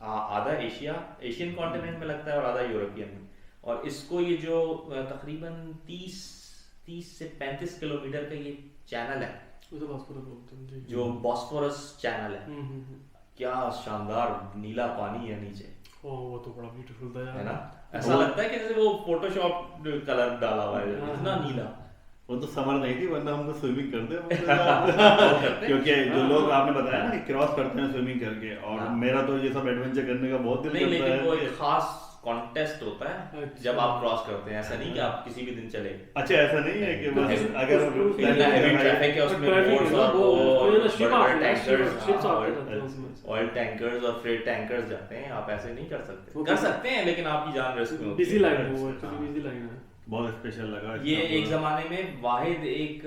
आधा एशियन कॉन्टिनेंट में लगता है और आधा यूरोपियन में, और इसको ये जो तकरीबन 30 से 35 किलोमीटर का ये चैनल है जो बॉस्फोरस चैनल है। क्या शानदार नीला पानी है नीचे, वो तो बड़ा ब्यूटीफुल था यार, है ना? ऐसा लगता है कि जैसे वो फोटोशॉप कलर डाला हुआ है, इतना नीला। वो तो समर नहीं थी, वरना हम तो स्विमिंग करते क्योंकि जो लोग आपने बताया ना कि क्रॉस करते हैं स्विमिंग करके, और मेरा तो ये सब एडवेंचर करने का बहुत दिल करता है। लेकिन वो एक खास कॉन्टेस्ट होता है जब आप क्रॉस करते हैं, ऐसा नहीं कि आप किसी भी दिन चले। अच्छा ऐसा नहीं है कि बस अगर हेवी ट्रैफिक है उसमें बोट्स और ऑयल टैंकर्स और फ्रेट टैंकर्स जाते हैं, आप ऐसे नहीं कर सकते हैं, लेकिन आपकी जान रिस्क में होती है। बिजी लाइन है वो, एक्चुअली बिजी लाइन है। बहुत स्पेशल लगा ये एक जमाने में वाहिद एक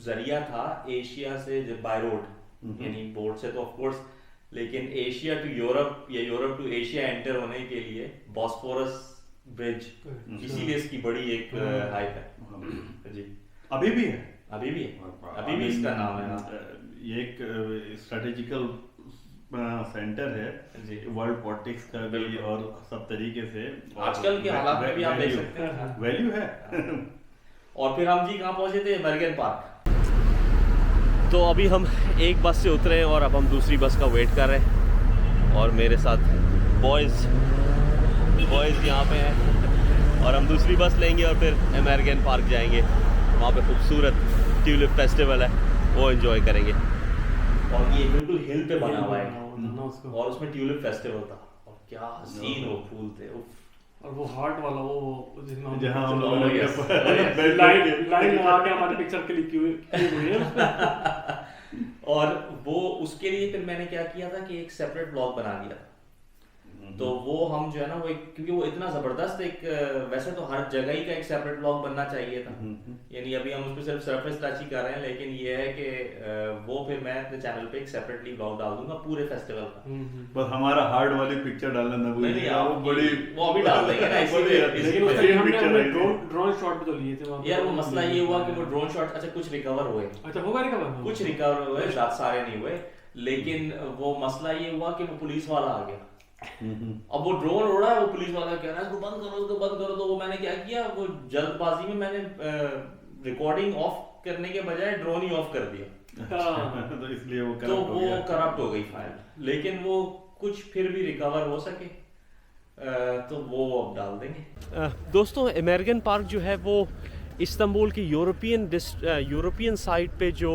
जरिया था एशिया से बाय रोड, यानी बोट से तो ऑफ कोर्स, लेकिन एशिया टू यूरोप या यूरोप टू एशिया एंटर होने के लिए बॉस्फोरस ब्रिज, इसीलिए इसकी बड़ी एक हाइप है जी। अभी भी है अभी भी इसका नाम है। ये एक स्ट्रेटेजिकल सेंटर है जी। वर्ल्ड पॉलिटिक्स का भी बिल्कुल। और सब तरीके से आजकल के हालात में भी आप देख सकते हैं। वैल्यू है। और फिर हम जी कहाँ पहुंचे थे? American park. तो अभी हम एक बस से उतरे और अब हम दूसरी बस का वेट कर रहे हैं और मेरे साथ बॉयज़ यहाँ पे हैं और हम दूसरी बस लेंगे और फिर अमेरिकन पार्क जाएंगे। वहाँ पे खूबसूरत ट्यूलिप फेस्टिवल है, वो एंजॉय करेंगे। और ये बिल्कुल हिल पे बना हुआ है ना उसको। और उसमें ट्यूलिप फेस्टिवल था और क्या हसीन वो फूल थे। उफ। और वो हार्ट वाला वो जिसमें हम जहाँ हम Oh, लोगों ने yes. लाइन लगा के हमारे पिक्चर के लिए की हुई है उसमें। और वो उसके लिए फिर मैंने क्या किया था कि एक सेपरेट ब्लॉग बना दिया था। तो वो हम जो है ना वो क्योंकि वो इतना जबरदस्त वैसे तो हर जगह ही का एक सेपरेट ब्लॉग बनना चाहिए था, यानी अभी हम उस पर सिर्फ सरफेस टच ही कर रहे हैं, लेकिन ये है कि वो फिर मैं अपने चैनल पे एक सेपरेटली ब्लॉग डाल दूंगा पूरे फेस्टिवल का। बस हमारा हार्ड वाली पिक्चर डालना ना भूलिए, वो बड़ी वो अभी डाल देंगे ना लेकिन उसके लिए हमने ड्रोन शॉट भी तो लिए थे वहाँ पे। यार वो मसला ये हुआ कि वो ड्रोन शॉट अच्छा कुछ रिकवर हुए, अच्छा होगा रिकवर, कुछ रिकवर हुए, सारे नहीं हुए, लेकिन वो मसला ये हुआ कि वो पुलिस वाला आ गया। अब वो ड्रोन उड़ा है, वो पुलिस वाला कह रहा है इसको बंद करो, इसको बंद करो। तो वो मैंने क्या किया, वो जल्दबाजी में मैंने रिकॉर्डिंग ऑफ करने के बजाय ड्रोन ही ऑफ कर दिया। तो इसलिए वो तो वो करप्ट हो गई फाइल, लेकिन वो कुछ फिर भी रिकवर हो सके तो वो अब डाल देंगे। दोस्तों अमेरिकन पार्क जो है वो इस्तांबुल की यूरोपियन साइड पे जो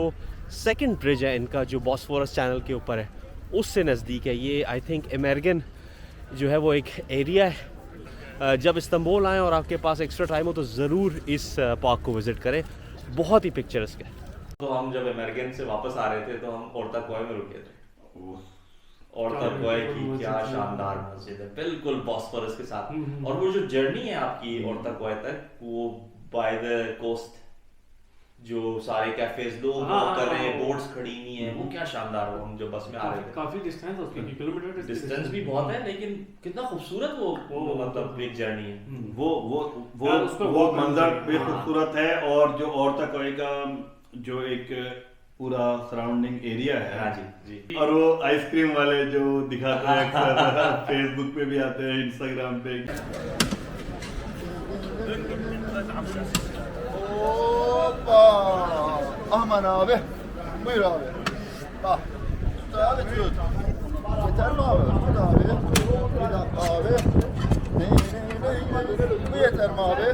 सेकंड ब्रिज है इनका, जो बॉस्फोरस चैनल के ऊपर है, उससे नज़दीक है ये। आई थिंक अमेरिकन जो है वो एक एरिया है। जब इस्तांबुल आएँ और आपके पास एक्स्ट्रा टाइम हो तो ज़रूर इस पार्क को विज़िट करें, बहुत ही पिक्चरस्क है। तो हम जब अमेरिकन से वापस आ रहे थे तो हम ओर्ताकोय में रुके थे। ओर्ताकोय की क्या शानदार मस्जिद है, बिल्कुल बॉस्फोरस के साथ। और वो जो जर्नी है आपकी ओर्ताकोय तक, वो बाय द कोस्ट जो सारे कैफेज लोग कर रहे हैं, बोट्स खड़ी हुई हैं, वो क्या शानदार हो। हम जब बस में आ रहे थे, काफी डिस्टेंस है उसकी, किलोमीटर डिस्टेंस भी बहुत है, लेकिन कितना खूबसूरत वो मतलब एक जर्नी है। वो मंजर भी खूबसूरत है। और जो ओर्ताकोय का जो एक पूरा सराउंडिंग एरिया है, हाँ जी जी। और वो आइसक्रीम वाले जो दिखाते हैं अक्सर फेसबुक पे भी आते हैं, इंस्टाग्राम पे। Aman abi. Buyur abi. Bak. Abi tut. Yeter mi abi? Tut abi. Bir dakika abi. Bu yeter mi abi?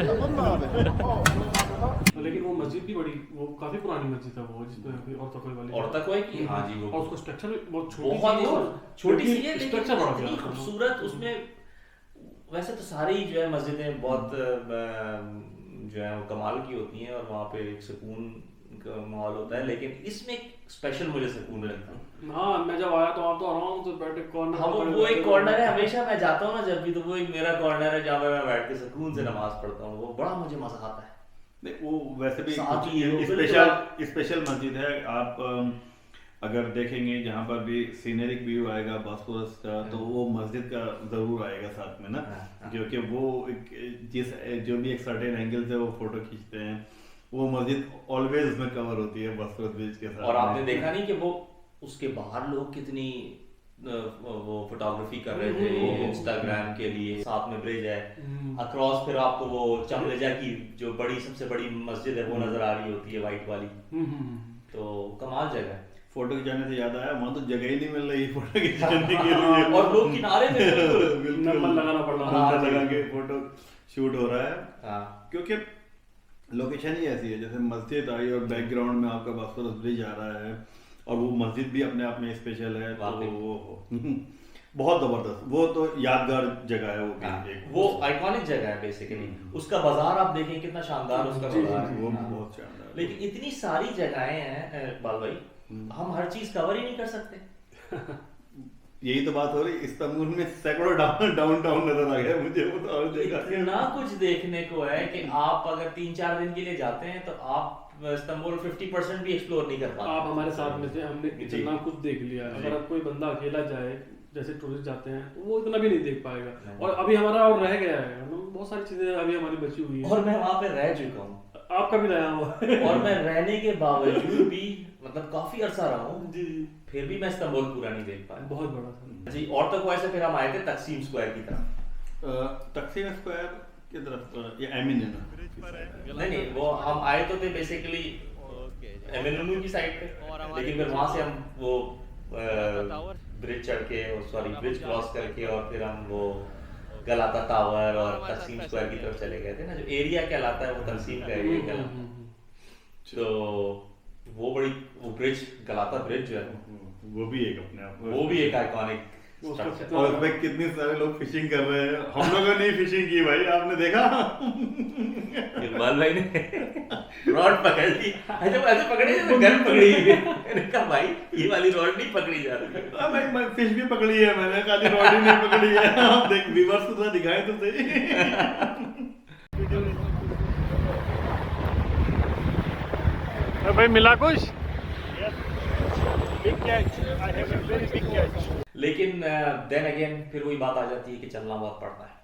Tamam mı abi? लेकिन वो मस्जिद भी बड़ी, वो काफी पुरानी मस्जिद है वो, जिसमें अभी ओर्ताकोय वाली। ओर्ताकोय की, हाँ जी। और उसका स्ट्रक्चर भी बहुत छोटी सी है, स्ट्रक्चर बड़ा लेकिन खूबसूरत। उसमें वैसे तो सारी जो है मस्जिदें बहुत जो है वो कमाल की होती हैं और वहाँ पे एक सुकून का माहौल होता है, लेकिन इसमें एक स्पेशल मुझे सुकून लगता है। हाँ, मैं जब आया तो आप तो आराम से बैठे कॉर्नर। हाँ, वो एक कॉर्नर है, हमेशा मैं जाता हूँ ना जब भी, तो वो एक मेरा कॉर्नर है जहाँ पे मैं बैठ के सुकून से नमाज पढ़ता हूँ। वो बड़ा मुझे मजा आता है। नहीं, वो वैसे भी साथ स्पेशल मस्जिद है। आप अगर देखेंगे जहाँ पर भी सीनरिक व्यू आएगा बॉस्फोरस का, तो वो मस्जिद का जरूर आएगा साथ में ना, क्योंकि वो जो भी एक सर्टेन एंगल से वो फोटो खींचते हैं, वो मस्जिद ऑलवेज उसमें कवर होती है बॉस्फोरस ब्रिज के साथ। और आपने देखा नहीं कि वो उसके बाहर लोग कितनी वो फोटोग्राफी कर रहे थे इंस्टाग्राम के लिए। साथ में ब्रिज है, अक्रॉस फिर आपको वो चमरेजा की जो सबसे बड़ी मस्जिद है वो नजर आ रही होती है, वाइट वाली। तो कमाल जगह है। फोटो खिंचाने से याद आया, वहाँ तो जगह ही नहीं मिल रही फोटो खिंचाने के लिए, और लोग किनारे पे नंबर लगाना पड़ रहा है, नंबर लगा के फोटो शूट हो रहा है। क्योंकि लोकेशन ही ऐसी है, जैसे मस्जिद आई और बैकग्राउंड में आपका बॉस्फोरस ब्रिज आ रहा है, और वो मस्जिद भी अपने आप में स्पेशल है। तो वो बहुत जबरदस्त, वो तो यादगार जगह है। वो आइकॉनिक जगह है बेसिकली। उसका बाजार आप देखें कितना शानदार उसका बाजार है, वो बहुत शानदार। लेकिन इतनी सारी जगहें हैं इकबाल भाई, हम हर चीज कवर ही नहीं कर सकते। यही तो बात हो रही, इस्तांबुल में सैकड़ों डाउनटाउन नजर आ गया मुझे, वो तो और जगह इतना कुछ देखने को है कि आप अगर 3-4 दिन के लिए जाते हैं तो आप इस्तांबुल 50% भी एक्सप्लोर नहीं कर पाते। आप हमारे साथ में थे, हमने इतना कुछ देख लिया। अगर अब कोई बंदा अकेला जाए, जैसे टूरिस्ट जाते हैं, तो वो इतना भी नहीं देख पाएगा। और अभी हमारा और रह गया है, बहुत सारी चीजें अभी हमारी बची हुई है। और मैं वहाँ पे रह चुका हूँ, आपका भी रहा हुआ है। और मैं रहने के बावजूद भी मतलब काफी अरसा रहा हूँ, जी जी, फिर भी मैं इस्तांबुल पूरा नहीं देख पाया। बहुत बड़ा था। जी, और तो वैसे फिर हम आए थे तकसीम स्क्वायर की तरफ। तकसीम स्क्वायर की तरफ, ये एमिन है ना? नहीं, वो हम आए तो थे बेसिकली एमिनुनु की साइड पे, लेकिन फिर वहां से हम वो ब्रिज चढ़ के, सॉरी ब्रिज क्रॉस करके, और फिर हम वो गलाता टावर और तकसीम स्क्वायर की तरफ चले गए थे ना। जो एरिया कहलाता है वो तकसीम का एरिया कहलाता है। तो वो ब्रिज, गलाता ब्रिज जो है, वो भी एक अपने आप में, वो भी एक आइकॉनिक स्ट्रक्चर। और उसमें कितने सारे लोग फिशिंग कर रहे हैं। हम लोगों ने फिशिंग की भाई, आपने देखा? इकबाल भाई ने रॉड पकड़ ली, ऐसे पकड़ी जैसे गन पकड़ी है। मैंने कहा भाई ये वाली रॉड नहीं पकड़ी जा रही। भाई मैं फिश भी पकड़ी है मैंने, खाली रॉड ही नहीं पकड़ी है। आप देख, व्यूअर्स को थोड़ा दिखाएं तो सही। भाई मिला कुछ? लेकिन देन अगेन फिर वही बात आ जाती है कि चलना बहुत पड़ता है।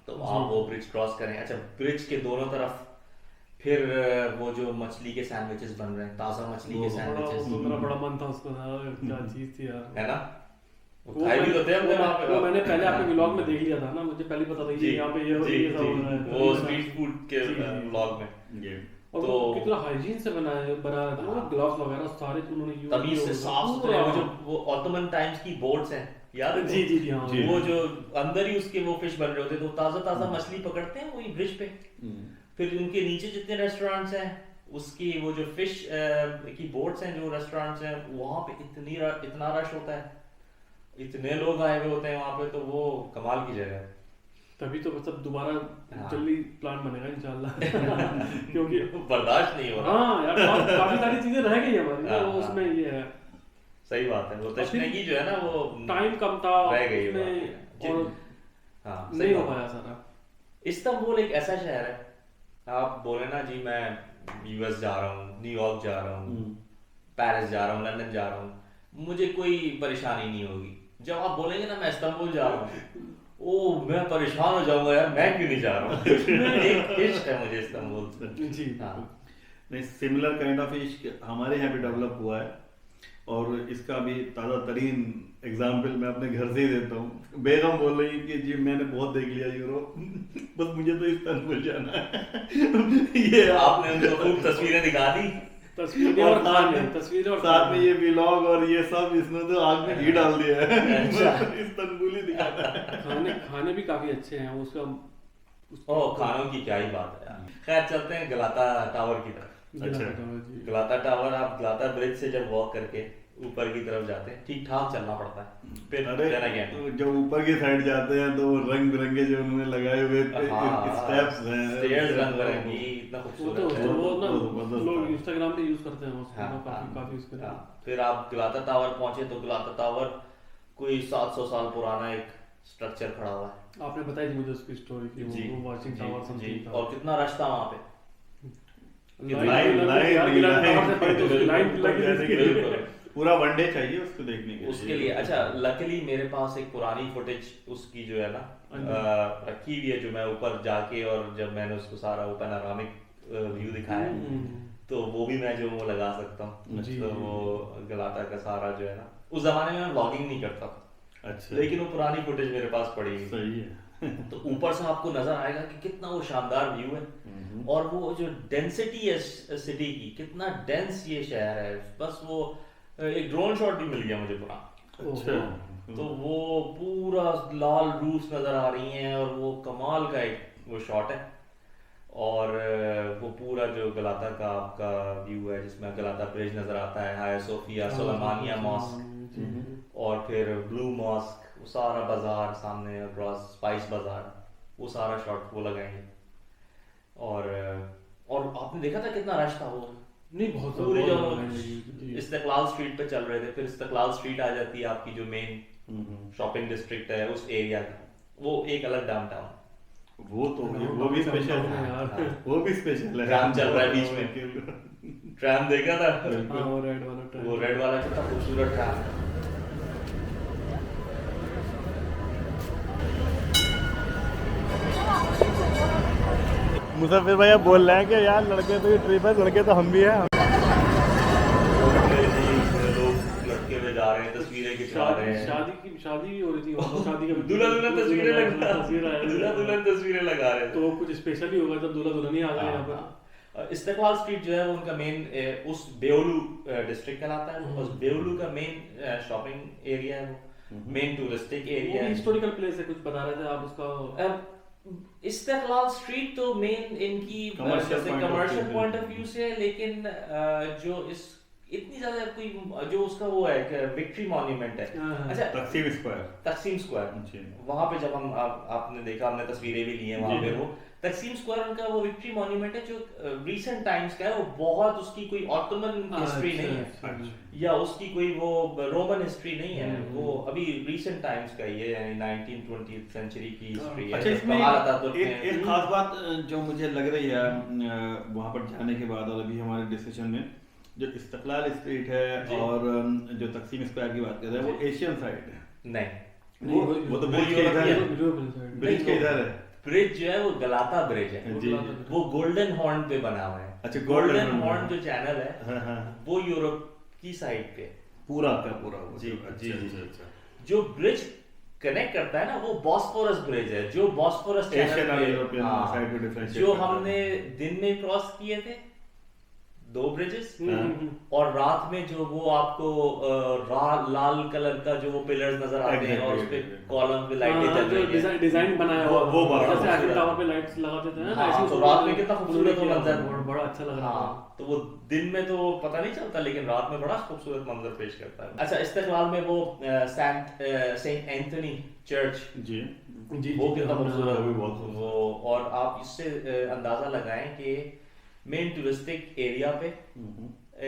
तो आप वो ब्रिज क्रॉस करें, अच्छा ब्रिज के दोनों तरफ फिर वो जो मछली के सैंडविचेस बन रहे हैं, ताजा मछली के सैंडविचेस, मेरा बड़ा मन था उसको, क्या चीज थी यार, है ना? वो खाए भी तो थे हमने वहाँ पे। वो मैंने पहले आपके व्लॉग में देख लिया था ना, मुझे पहले पता था कि यहाँ पे ये सब हो रहा है, वो स्ट्रीट फूड के व्लॉग में। और तो वो कितना हाइजीन से बनाया था, वो ग्लव्स वगैरह सारे उन्होंने यूज तमीज से साफ सुथरे, वो जो वो ऑटोमन टाइम्स की बोट्स हैं, याद है? जी जी जी, हाँ जी। वो जो अंदर ही उसके वो फिश बन रहे होते, तो ताजा ताजा मछली पकड़ते हैं वही ब्रिज पे। फिर उनके नीचे जितने रेस्टोरेंट्स हैं, उसकी वो जो फिश की बोट्स हैं, जो रेस्टोरेंट्स हैं, वहां पे इतना रश होता है, इतने लोग आए हुए होते हैं वहां पे, तो वो कमाल की जगह है। तभी तो मतलब दोबारा हाँ। जल्दी प्लान बनेगा इंशाल्लाह। क्योंकि बर्दाश्त नहीं हो रहा। हाँ यार, काफी सारी चीजें रह गई हमारी ना, हाँ, वो हाँ। उसमें ये है, सही बात है, वो तशनगी जो है ना, वो टाइम कम था रह गई है उसमें, बात। और हाँ, नहीं सही हो बात। पाया सारा। इस्तांबुल एक ऐसा शहर है, आप बोले ना जी मैं यूएस जा रहा हूँ, न्यूयॉर्क जा रहा हूँ, पेरिस जा रहा हूँ, लंदन जा रहा हूँ, मुझे कोई परेशानी नहीं होगी। जब आप बोलेंगे ना मैं इस्तांबुल जा रहा हूँ, ओ मैं परेशान हो जाऊंगा यार, मैं क्यों नहीं जा रहा हूँ। एक इश्क है मुझे इस्तांबुल। जी हाँ, नहीं, सिमिलर काइंड ऑफ इश्क हमारे यहाँ भी डेवलप हुआ है, और इसका भी ताज़ा तरीन एग्जाम्पल मैं अपने घर से ही देता हूँ। बेगम बोल रही कि जी मैंने बहुत देख लिया यूरोप, बस मुझे तो इस्तांबुल जाना है। ये आपने उनको खूब तस्वीरें दिखा दी, तस्वीरें और तस्वीरें और साथ में ये व्लॉग और ये सब, इसने तो आग में घी डाल दिया है। अच्छा। इस्तांबुल ही दिखाना है। खाने भी काफी अच्छे हैं उसका। ओ खानों की क्या ही बात है यार। खैर चलते हैं गलाता टावर की तरफ। अच्छा। गलाता टावर, आप गलाता ब्रिज से जब वॉक करके ऊपर की तरफ जाते हैं, ठीक ठाक चलना पड़ता है। फिर अरे then again, जब ऊपर की साइड जाते हैं तो वो रंग बिरंगे जो उन्होंने लगाए हुए स्टेप्स हैं, स्टेयर्स रंग बिरंगी, इतना वो तो खूबसूरत है। वो ना जबरदस्त लोग था। इंस्टाग्राम पे यूज करते हैं उसको, हाँ, काफी हाँ, काफी यूज करते हैं। हाँ। फिर आप गलाता टावर पहुंचे तो गलाता टावर कोई 700 साल पुराना एक स्ट्रक्चर खड़ा हुआ है। आपने बताई थी मुझे उसकी स्टोरी की, जी, वो वाचिंग जी, टावर जी। समथिंग था। और कितना रश था वहाँ पे। लाइन पूरा वनडे चाहिए उसको देखने के उसके लिए। अच्छा लकीली मेरे पास एक पुरानी फुटेज उसकी जो है ना रखी हुई है, जो मैं ऊपर जाके और जब मैंने उसको सारा वो पैनोरामिक व्यू दिखाया, तो वो भी मैं जो वो लगा सकता हूँ। जी, तो जी, वो गलाता का सारा जो है ना, उस जमाने में मैं व्लॉगिंग नहीं करता था, अच्छा, लेकिन वो पुरानी फुटेज मेरे पास पड़ी हुई। सही है। तो ऊपर से आपको नजर आएगा कि कितना वो शानदार व्यू है, और वो जो डेंसिटी है सिटी की, कितना डेंस ये शहर है। बस वो एक ड्रोन शॉट भी मिल गया मुझे पूरा। अच्छा, तो वो पूरा लाल रूफ्स नजर आ रही हैं, और वो कमाल का एक वो शॉट है। और वो पूरा जो गलाता का आपका व्यू है, जिसमें गलाता ब्रिज नजर आता है, हाया सोफिया, सुलेमानिया मॉस्क, और फिर ब्लू मॉस्क, वो सारा बाजार सामने, अक्रॉस स्पाइस बाजार, वो सारा शॉट वो लगाएंगे। और आपने देखा था कितना रश था वो। नहीं, बहुत पूरे जो जी। इस्तिकलाल स्ट्रीट पे चल रहे थे, फिर इस्तिकलाल स्ट्रीट आ जाती है आपकी जो मेन शॉपिंग डिस्ट्रिक्ट है उस एरिया का, वो एक अलग डाउनटाउन। वो तो वो भी स्पेशल है यार, वो भी स्पेशल है। ट्रैम चल रहा है बीच में, ट्रैम देखा था? हाँ, वो रेड वाला ट्रैम, वो रेड वाला कितना खूबसूरत ट्रैम है। मुसाफिर भैया बोल रहे हैं कि यार लड़के तो ये ट्रिप है, लड़के तो हम भी हैं। ले जा रहे हैं, तस्वीरें खिंचवा रहे हैं, शादी भी हो रही थी वहाँ पर, शादी का दूल्हा दुल्हन तस्वीरें लगा तस्वीर दूल्हा दुल्हन तस्वीरें लगा रहे थे। तो कुछ स्पेशल ही होगा जब दूल्हा दुल्हन ही आ गए यहाँ पर। इस्तेकलाल स्ट्रीट जो है वो उनका मेन उस बेओलू डिस्ट्रिक्ट कहलाता है, उस बेओलू का मेन शॉपिंग एरिया है, वो मेन टूरिस्टिक एरिया है, हिस्टोरिकल प्लेस है, कुछ बता रहे थे आप उसका। इस्तेकलाल स्ट्रीट तो मेन इनकी कमर्शियल पॉइंट ऑफ व्यू से है, लेकिन जो इस इतनी ज्यादा कोई जो उसका वो है विक्ट्री मॉन्यूमेंट है, अच्छा तकसीम स्क्वायर, वहां पे जब हम आपने देखा, हमने तस्वीरें भी ली हैं वहां पे, वो तकसीम स्क्वायर उनका वो विक्ट्री मॉन्यूमेंट है जो रीसेंट टाइम्स का है, वो बहुत उसकी कोई ऑटोमन हिस्ट्री नहीं है या उसकी कोई वो रोमन हिस्ट्री नहीं है, वो अभी रीसेंट टाइम्स का ही है, यानी 19th-20th सेंचुरी की हिस्ट्री है। अच्छा, इसमें एक खास बात जो मुझे लग रही है वहां पर जाने के बाद और अभी हमारे डिस्कशन में, जो इस्तेकलाल स्ट्रीट है और जो तकसीम स्क्वायर की बात कर रहे हैं, वो एशियन साइड है। नहीं, वो तो ब्रिज के इधर है, ब्रिज के इधर है। ब्रिज जो है वो गलाता ब्रिज है, वो गोल्डन हॉर्न पे बना हुआ है। अच्छा, गोल्डन हॉर्न जो चैनल है वो यूरोप की साइड पे पूरा का पूरा। जी जी जी। जो ब्रिज कनेक्ट करता है ना, वो बॉस्फोरस ब्रिज है, जो बॉस्फोरस चैनल पे जो हमने दिन में क्रॉस किए थे 2 ब्रिजेस, और रात में जो वो आपको लाल कलर का जो वो पिलर्स नजर आते हैं और उसपे कॉलम पे लाइटें जल रही हैं, डिजाइन बनाया हुआ वो जैसे आईफिल टावर पे लाइट्स लगाते थे ना, ऐसे तो रात में कितना खूबसूरत वो मंजर, बड़ा अच्छा लग रहा था। तो वो दिन में तो पता नहीं चलता, लेकिन रात में बड़ा खूबसूरत मंजर पेश करता है। अच्छा, इस्तेकलाल में वो सेंट एंथनी चर्च जी जी, वो कितना खूबसूरत है वो, और आप इससे अंदाजा लगाएं कि मेन टूरिस्टिक एरिया पे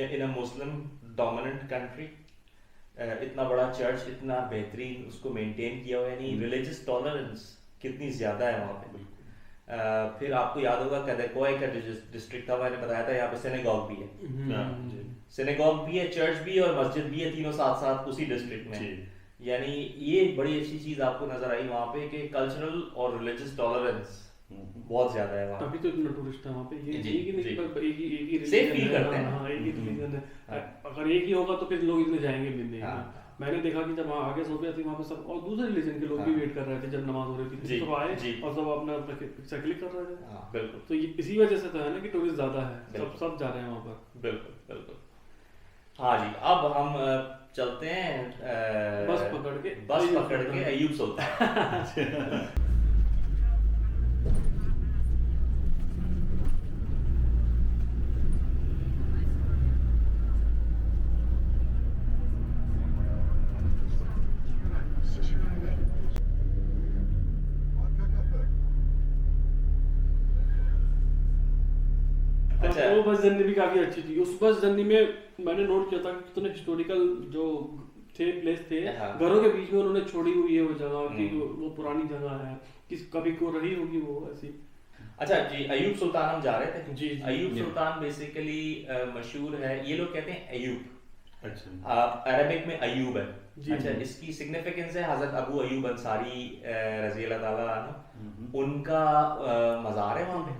इन अ मुस्लिम डोमिनेंट कंट्री इतना बड़ा चर्च, इतना बेहतरीन उसको मेंटेन किया हुआ है, यानी रिलीजियस टॉलरेंस कितनी ज्यादा है वहाँ पे। फिर आपको याद होगा कदरकोय का डिस्ट्रिक्ट था, मैंने बताया था, यहाँ पे सिनेगॉग भी है, सिनेगॉग भी है, चर्च भी है और मस्जिद भी है, तीनों साथ साथ उसी डिस्ट्रिक्ट में। यानी ये बड़ी अच्छी चीज आपको नजर आई वहाँ पे कि कल्चरल और रिलीजियस टॉलरेंस बहुत ज्यादा है वहाँ। तभी तो इतना टूरिस्ट है वहाँ पे, ये नहीं कि एक ही सेफ फील करते हैं। हाँ, एक ही रिलीजन है, अगर एक ही होगा तो फिर लोग इतने जाएंगे भी नहीं। मैंने देखा कि जब वहाँ आगे सोफिया थी, वहाँ पे सब और दूसरे रिलीजन के लोग भी वेट कर रहे थे जब नमाज हो रही थी, सब आए और सब अपना पिक्चर क्लिक कर रहे थे। बिल्कुल, तो ये इसी वजह से तो है ना कि टूरिस्ट ज्यादा है, सब जा रहे हैं वहाँ पर। बिल्कुल बिल्कुल। हाँ जी, अब हम चलते हैं बस पकड़ के अय्यूब सुल्तान। वो बस जर्नी भी काफी अच्छी थी। उस बस जर्नी में मैंने नोट किया था कि कितने हिस्टोरिकल जो थे प्लेस थे, घरों के बीच में उन्होंने छोड़ी हुई है वो जगह की, वो पुरानी जगह है, किस कभी को रही होगी वो ऐसी। अच्छा जी, अय्यूब सुल्तान हम जा रहे थे। जी, अय्यूब सुल्तान बेसिकली मशहूर है, ये लोग कहते हैं अय्यूब, अच्छा अरबिक में अय्यूब है। अच्छा, इसकी सिग्निफिकेंस है हजरत अबू अय्यूब अंसारी रजी अल्लाह ताला अन्हु, उनका मज़ार है वहाँ पे।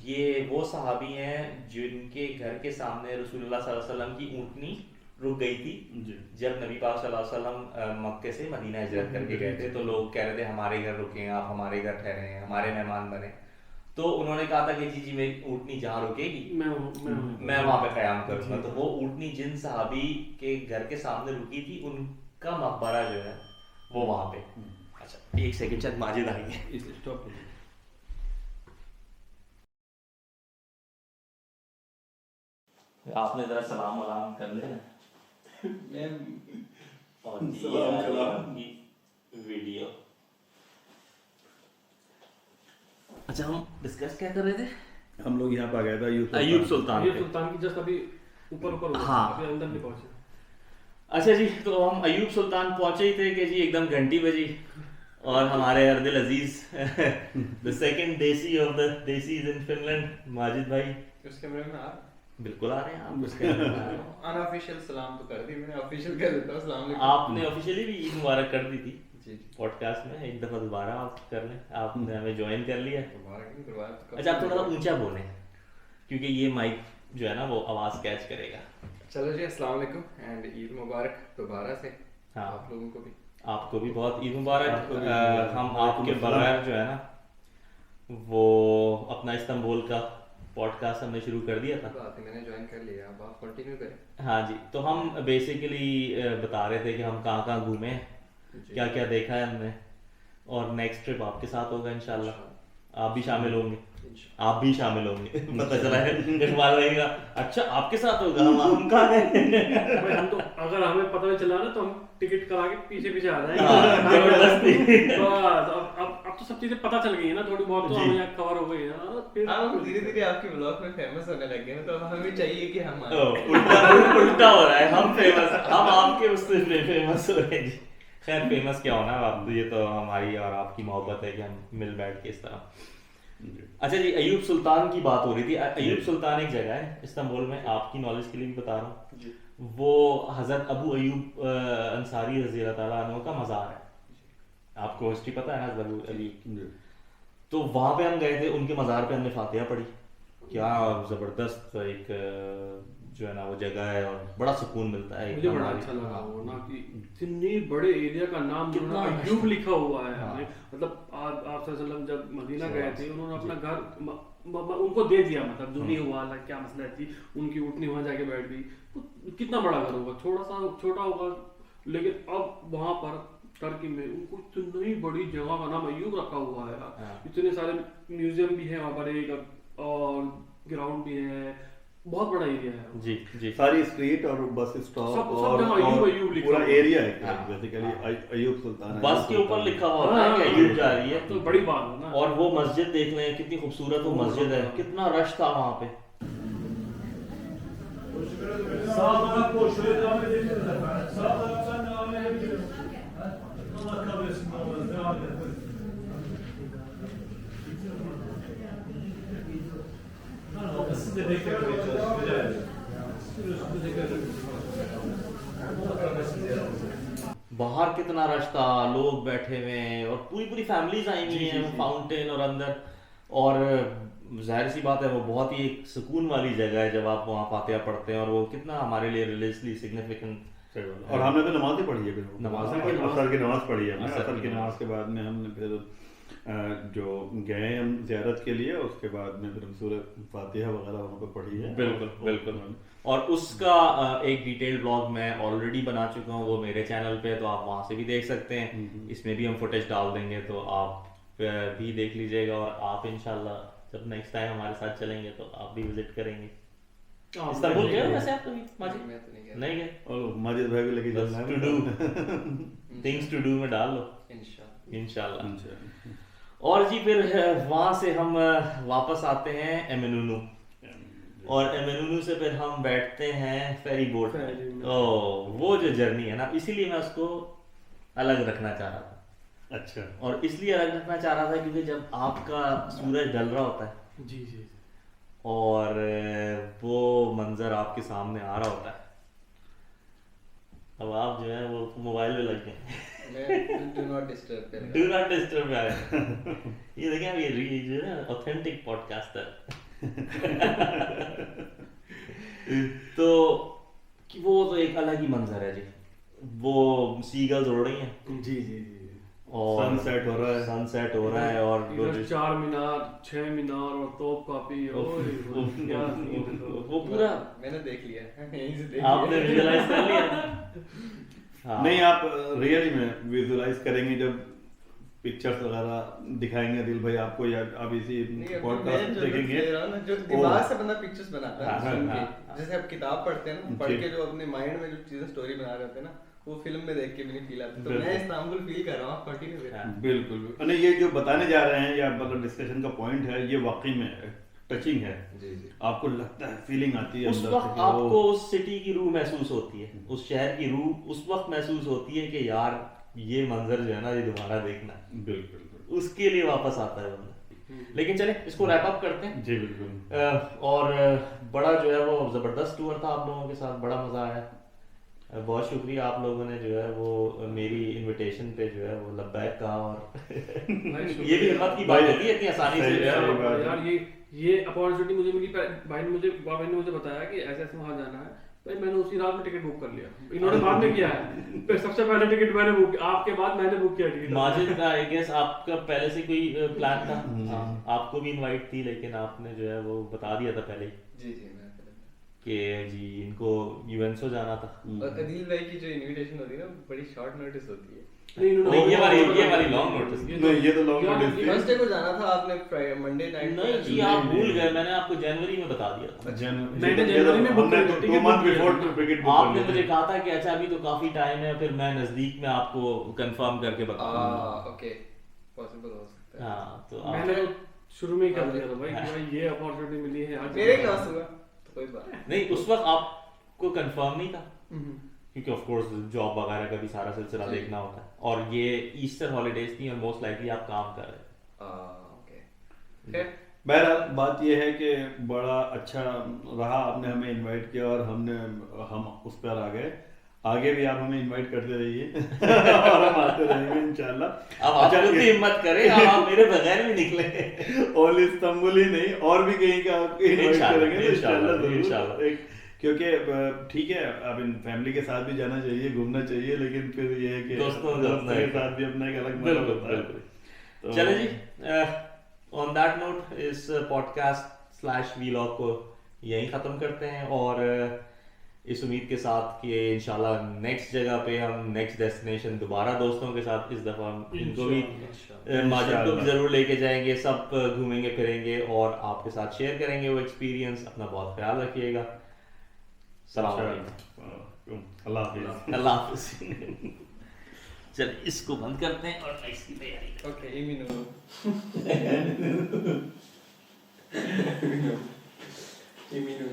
ये वो सहाबी हैं जिनके घर के सामने रसूलुल्लाह सल्लल्लाहु अलैहि वसल्लम की ऊँटनी रुक गई थी जब नबी पाक सल्लल्लाहु अलैहि वसल्लम मक्के से मदीना हिजरत करके गए थे। तो लोग कह रहे थे हमारे घर रुके, आप हमारे घर ठहरे हैं, हमारे मेहमान बने। तो उन्होंने कहा था कि जी जी मेरी ऊँटनी जहाँ रुकेगी मैं वहाँ पे क़याम करूँगा। तो वो ऊँटनी जिन सहाबी के घर के सामने रुकी थी उनका मकबरा जो है वो वहाँ पे। अच्छा, एक सेकंड, चंद माजिद आएंगे। आपने जरा सलाम वलाम कर लेना और ये वीडियो। अच्छा, हम डिस्कस क्या कर रहे थे? हम लोग यहाँ पे आ गए थे अय्यूब सुल्तान की जस्ट अभी ऊपर हाँ, अभी अंदर नहीं पहुंचे। अच्छा जी, तो हम अय्यूब सुल्तान पहुंचे ही थे कि जी एकदम घंटी बजी और हमारे अर्दिल अजीज द सेकंड देसी of the desis in Finland Majid भाई उसके बारे में बिल्कुल आ रहे हैं आप उसके अनऑफिशियल सलाम तो कर दी मैंने, ऑफिशियल कर देता हूं अस्सलाम वालेकुम। आपने ऑफिशियली भी ईद मुबारक कर दी थी जी पॉडकास्ट में, एक दफा दोबारा आप कर लें, आपने हमें ज्वाइन कर लिया। अच्छा, आप थोड़ा ऊंचा बोलें क्योंकि ये माइक जो है ना वो आवाज कैच करेगा। चलो जी, अस्सलाम वालेकुम एंड ईद मुबारक दोबारा से हाँ। आप लोगों को भी। आपको भी बहुत ईद मुबारक। आपको भी मुबारक। हम आपके बगैर जो है ना वो अपना इस्तांबुल का पॉडकास्ट हमने शुरू कर दिया था। बात है, मैंने ज्वाइन कर लिया, अब आप कंटिन्यू करें। हाँ जी, तो हम बेसिकली बता रहे थे कि हम कहाँ कहाँ घूमे हैं, जी। क्या क्या देखा है हमने, और नेक्स्ट ट्रिप आपके साथ होगा इंशाल्लाह। आप भी शामिल होंगे, आप भी शामिल होंगे। पता चला है इकबाल रहेगा, अच्छा आपके साथ होगा, हम कहाँ गए। भाई हम तो अगर हमें पता नहीं चला ना तो हम टिकट करा के पीछे पीछे आ हाँ, जाएंगे। जबरदस्ती। बस अब तो सब चीजें पता चल गई है ना, थोड़ी बहुत तो जी। हमें यहाँ कवर हो गई है ना, फिर हम धीरे धीरे आपके ब्लॉग में फेमस होने लग गए हैं, तो अब हमें चाहिए कि हम आए। उल्टा हो रहा है, हम फेमस, हम आपके उससे फेमस हो रहे हैं जी। खैर फेमस क्या होना, आप ये तो हमारी और आपकी मोहब्बत है कि हम मिल बैठ के इस तरह। अच्छा जी, अयूब सुल्तान की बात हो रही थी। अयूब सुल्तान एक जगह है इस्तांबुल में, आपकी नॉलेज के लिए भी बता रहा हूँ, जी। वो हजरत अबू अयूब अंसारी रज़ी अल्लाह ताला अन्हु का मज़ार है। आपको हिस्ट्री पता है ना हजरत अबू अयूब? तो वहां पे हम गए थे, उनके मज़ार पे हमने फातिहा पढ़ी। क्या जबरदस्त एक जो है ना वो जगह है, और बड़ा सुकून मिलता है। मुझे बड़ा अच्छा लगा वो ना कि इतने बड़े एरिया का नाम कितना कितना अयूब लिखा हुआ है। हाँ। हमें मतलब आप सल्लल्लाहु जब मदीना सही गए बात। थे, उन्होंने अपना घर उनको दे दिया, मतलब जो नहीं हुआ, क्या मसला थी, उनकी उठनी वहां जाके बैठ गई। तो कितना बड़ा घर होगा, छोटा होगा, लेकिन अब वहां पर टर्की में उनको इतनी बड़ी जगह का नाम अयूब रखा हुआ है। हाँ। इतने सारे म्यूजियम भी है वहां पर, एक और ग्राउंड भी है, बहुत बड़ा एरिया है। जी जी। सारी स्ट्रीट और बस स्टॉप सब और जगह अयूब अयूब लिखा पूरा हुआ है। एरिया है हाँ। बेसिकली अयूब सुल्तान। बस के ऊपर लिखा हुआ होता है कि अयूब जा रही है। तो बड़ी बात है ना। और वो मस्जिद देख लें, कितनी खूबसूरत वो मस्जिद है, कितना रश था वहां पे। Sağlık boşluğu devam edelim efendim. Sağlıktan devam edelim. Allah kabul etsin. Devam edelim. Siz de tekrar edeceğiz. Rica ederim. Siz de tekrar edeceğiz. Allah kabul etsin. बाहर कितना रश था, लोग बैठे हुए हैं, और पूरी पूरी फैमिलीज आई हुई हैं फाउंटेन और अंदर। और जाहिर सी बात है वो बहुत ही एक सुकून वाली जगह है जब आप वहाँ फातिहा पढ़ते हैं, और वो कितना हमारे लिए रिलीजियसली सिग्निफिकेंट। और हमने तो नमाज ही पढ़ी है, नमाज असर की नमाज पढ़ी है हमने। असर असर की की नमाज के बाद में हमने फिर जो गए हम ज़ियारत के लिए, उसके बाद में फिर हम सूरह फातिहा वगैरह वहाँ पे पढ़ी है। बिल्कुल बिल्कुल। और उसका एक डिटेल्ड ब्लॉग मैं ऑलरेडी बना चुका हूँ, वो मेरे चैनल पे है, तो आप वहाँ से भी देख सकते हैं। इसमें भी हम फुटेज डाल देंगे, तो आप भी देख लीजिएगा। और आप इंशाल्लाह जब नेक्स्ट टाइम हमारे साथ चलेंगे तो आप भी विजिट करेंगे। इस्तांबुल गए हो वैसे आप कभी माजिद? मैं तो नहीं गया। नहीं गए? और माजिद भाई को लेके बस चलना to do things to do में डाल लो इंशाल्लाह। इंशाल्लाह। और जी फिर वहाँ से हम वापस आते हैं एमेनुनु, और एमेनुनु से फिर हम बैठते हैं फेरी बोट फेरी में। में। ओ वो जो जर्नी है ना, इसीलिए मैं उसको अलग रखना चाह रहा था। अच्छा। और इसलिए अलग रखना चाह रहा था क्योंकि जब आपका सूरज ढल रहा होता है जी जी। और वो मंजर आपके सामने आ रहा होता है, अब आप जो है वो मोबाइल में लग गए। मैं डू नॉट डिस्टर्ब पे लगा। डू नॉट डिस्टर्ब में आए। ये देखें अब ये जो है ऑथेंटिक पॉडकास्टर। तो कि वो तो एक अलग ही मंजर है जी, वो सीगल्स उड़ रही हैं जी जी जी। और सनसेट हो रहा है। सनसेट हो रहा है, और वो इधर 4 मीनार 6 मीनार और तोप कापी, ओए क्या वो पूरा मैंने देख लिया यहीं से देख आपने लिया। विजुअलाइज कर लिया। हाँ। नहीं, आप रियली में विजुअलाइज करेंगे जब पिक्चर्स वगैरह दिखाएंगे दिल भाई आपको, या आप इसी नहीं, अभी पॉडकास्ट मैं जो देखेंगे। देख रहा हूं ना, जो दिमाग से बंदा पिक्चर्स बनाता है हाँ, सुन हाँ, के। हाँ। जैसे आप किताब पढ़ते हैं ना, पढ़ जी। के जो अपने माइंड में जो चीजें स्टोरी बना रहे होते हैं ना, वो फिल्म में देख के भी नहीं फील आती। तो बिल्कुल। मैं इस्तांबुल फील कर रहा हूं, आप कंटिन्यू करें। हाँ। बिल्कुल। नहीं, ये जो बताने जा रहे हैं या मतलब डिस्कशन का पॉइंट है, ये वाकई में टचिंग है। जी जी। आपको लगता है, फीलिंग आती है उस अंदर से वक्त कि वो- आपको उस सिटी की रूह महसूस होती है, उस शहर की रूह उस वक्त महसूस होती है कि यार ये मंजर जो है ना ये दोबारा देखना है। बिल्कुल। उसके लिए वापस आता है बंदा। लेकिन चले इसको रैप अप करते हैं। जी बिल्कुल। और बड़ा जो है वो जबरदस्त टूर था आप लोगों के साथ, बड़ा मजा आया। बहुत शुक्रिया आप लोगों ने जो है वो मेरी इनविटेशन पे जो है वो लब्बैक कहा, और ये भी हिम्मत की बात होती है इतनी आसानी से जो है सही वो- बात है। यार ये अपॉर्चुनिटी मुझे मिली, भाई ने मुझे बताया कि ऐसे ऐसे वहाँ जाना है, भाई मैंने उसी रात में टिकट बुक कर लिया, इन्होंने बाद में किया है, फिर सबसे पहले टिकट मैंने बुक, आपके बाद मैंने बुक किया टिकट। माजिद का आई गेस आपका पहले से कोई प्लान था? आपको भी इनवाइट थी लेकिन आपने जो है वो बता दिया था पहले जी जी मैं कि जी इनको यूएनसो जाना था। और अदील भाई की जो इनविटेशन होती है ना बड़ी शॉर्ट नोटिस होती है। नहीं ये वाली लॉन्ग नोटिस नहीं, ये तो लॉन्ग नोटिस थी। फर्स्ट डे को जाना था आपने मंडे नाइट। नहीं जी आप भूल गए, मैंने आपको जनवरी में बता दिया था। मैंने जनवरी में बुक हमने किया, 2 टिकट मंथ बुक किया। बिफोर टिकट बुक आपने मुझे कहा था कि अच्छा अभी तो काफी टाइम है, फिर मैं नजदीक में आपको कंफर्म करके बताऊंगा। ओके पॉसिबल हो सकता है। हाँ तो मैंने तो शुरू में ही कर दिया था भाई कि भाई ये अपॉर्चुनिटी मिली है आज। मेरे क्लास हुआ तो कोई बात नहीं। नहीं उस वक्त आपको कंफर्म नहीं था क्योंकि ऑफ कोर्स जॉब वगैरह का भी सारा सिलसिला देखना होता है, और ये ईस्टर हॉलीडेज थी और मोस्ट लाइकली आप काम कर रहे थे। ओके फिर बहरहाल बात यह है कि बड़ा अच्छा रहा, आपने हमें इनवाइट किया और हम उस पर आ गए। आगे भी आप हमें इनवाइट करते रहिए और हम आते रहेंगे इंशाल्लाह। अब आप खुद ही हिम्मत करें, आप मेरे बगैर भी निकले। ओनली इस्तांबुल ही नहीं और भी कहीं का आपको इनवाइट करेंगे तो इंशाल्लाह जरूर। इंशाल्लाह। क्योंकि ठीक है अब इन फैमिली के साथ भी जाना चाहिए, घूमना चाहिए, लेकिन फिर ये है कि दोस्तों के साथ भी अपना एक अलग मजा होता है। तो चले जी, ऑन दैट नोट इस पॉडकास्ट स्लैश वीलॉग को यहीं ख़त्म करते हैं, और इस उम्मीद के साथ कि इंशाल्लाह नेक्स्ट जगह पे हम नेक्स्ट डेस्टिनेशन दोबारा दोस्तों के साथ इस दफ़ा हम इनको भी माजिद को भी ज़रूर लेके जाएंगे, सब घूमेंगे फिरेंगे और आपके साथ शेयर करेंगे वो एक्सपीरियंस। अपना बहुत ख्याल रखिएगा। सलाम अलैकुम। अल्लाह हाफिज़। अल्लाह हाफिज़। चल इसको बंद करते हैं और नेक्स्ट की तैयारी। Okay imino imino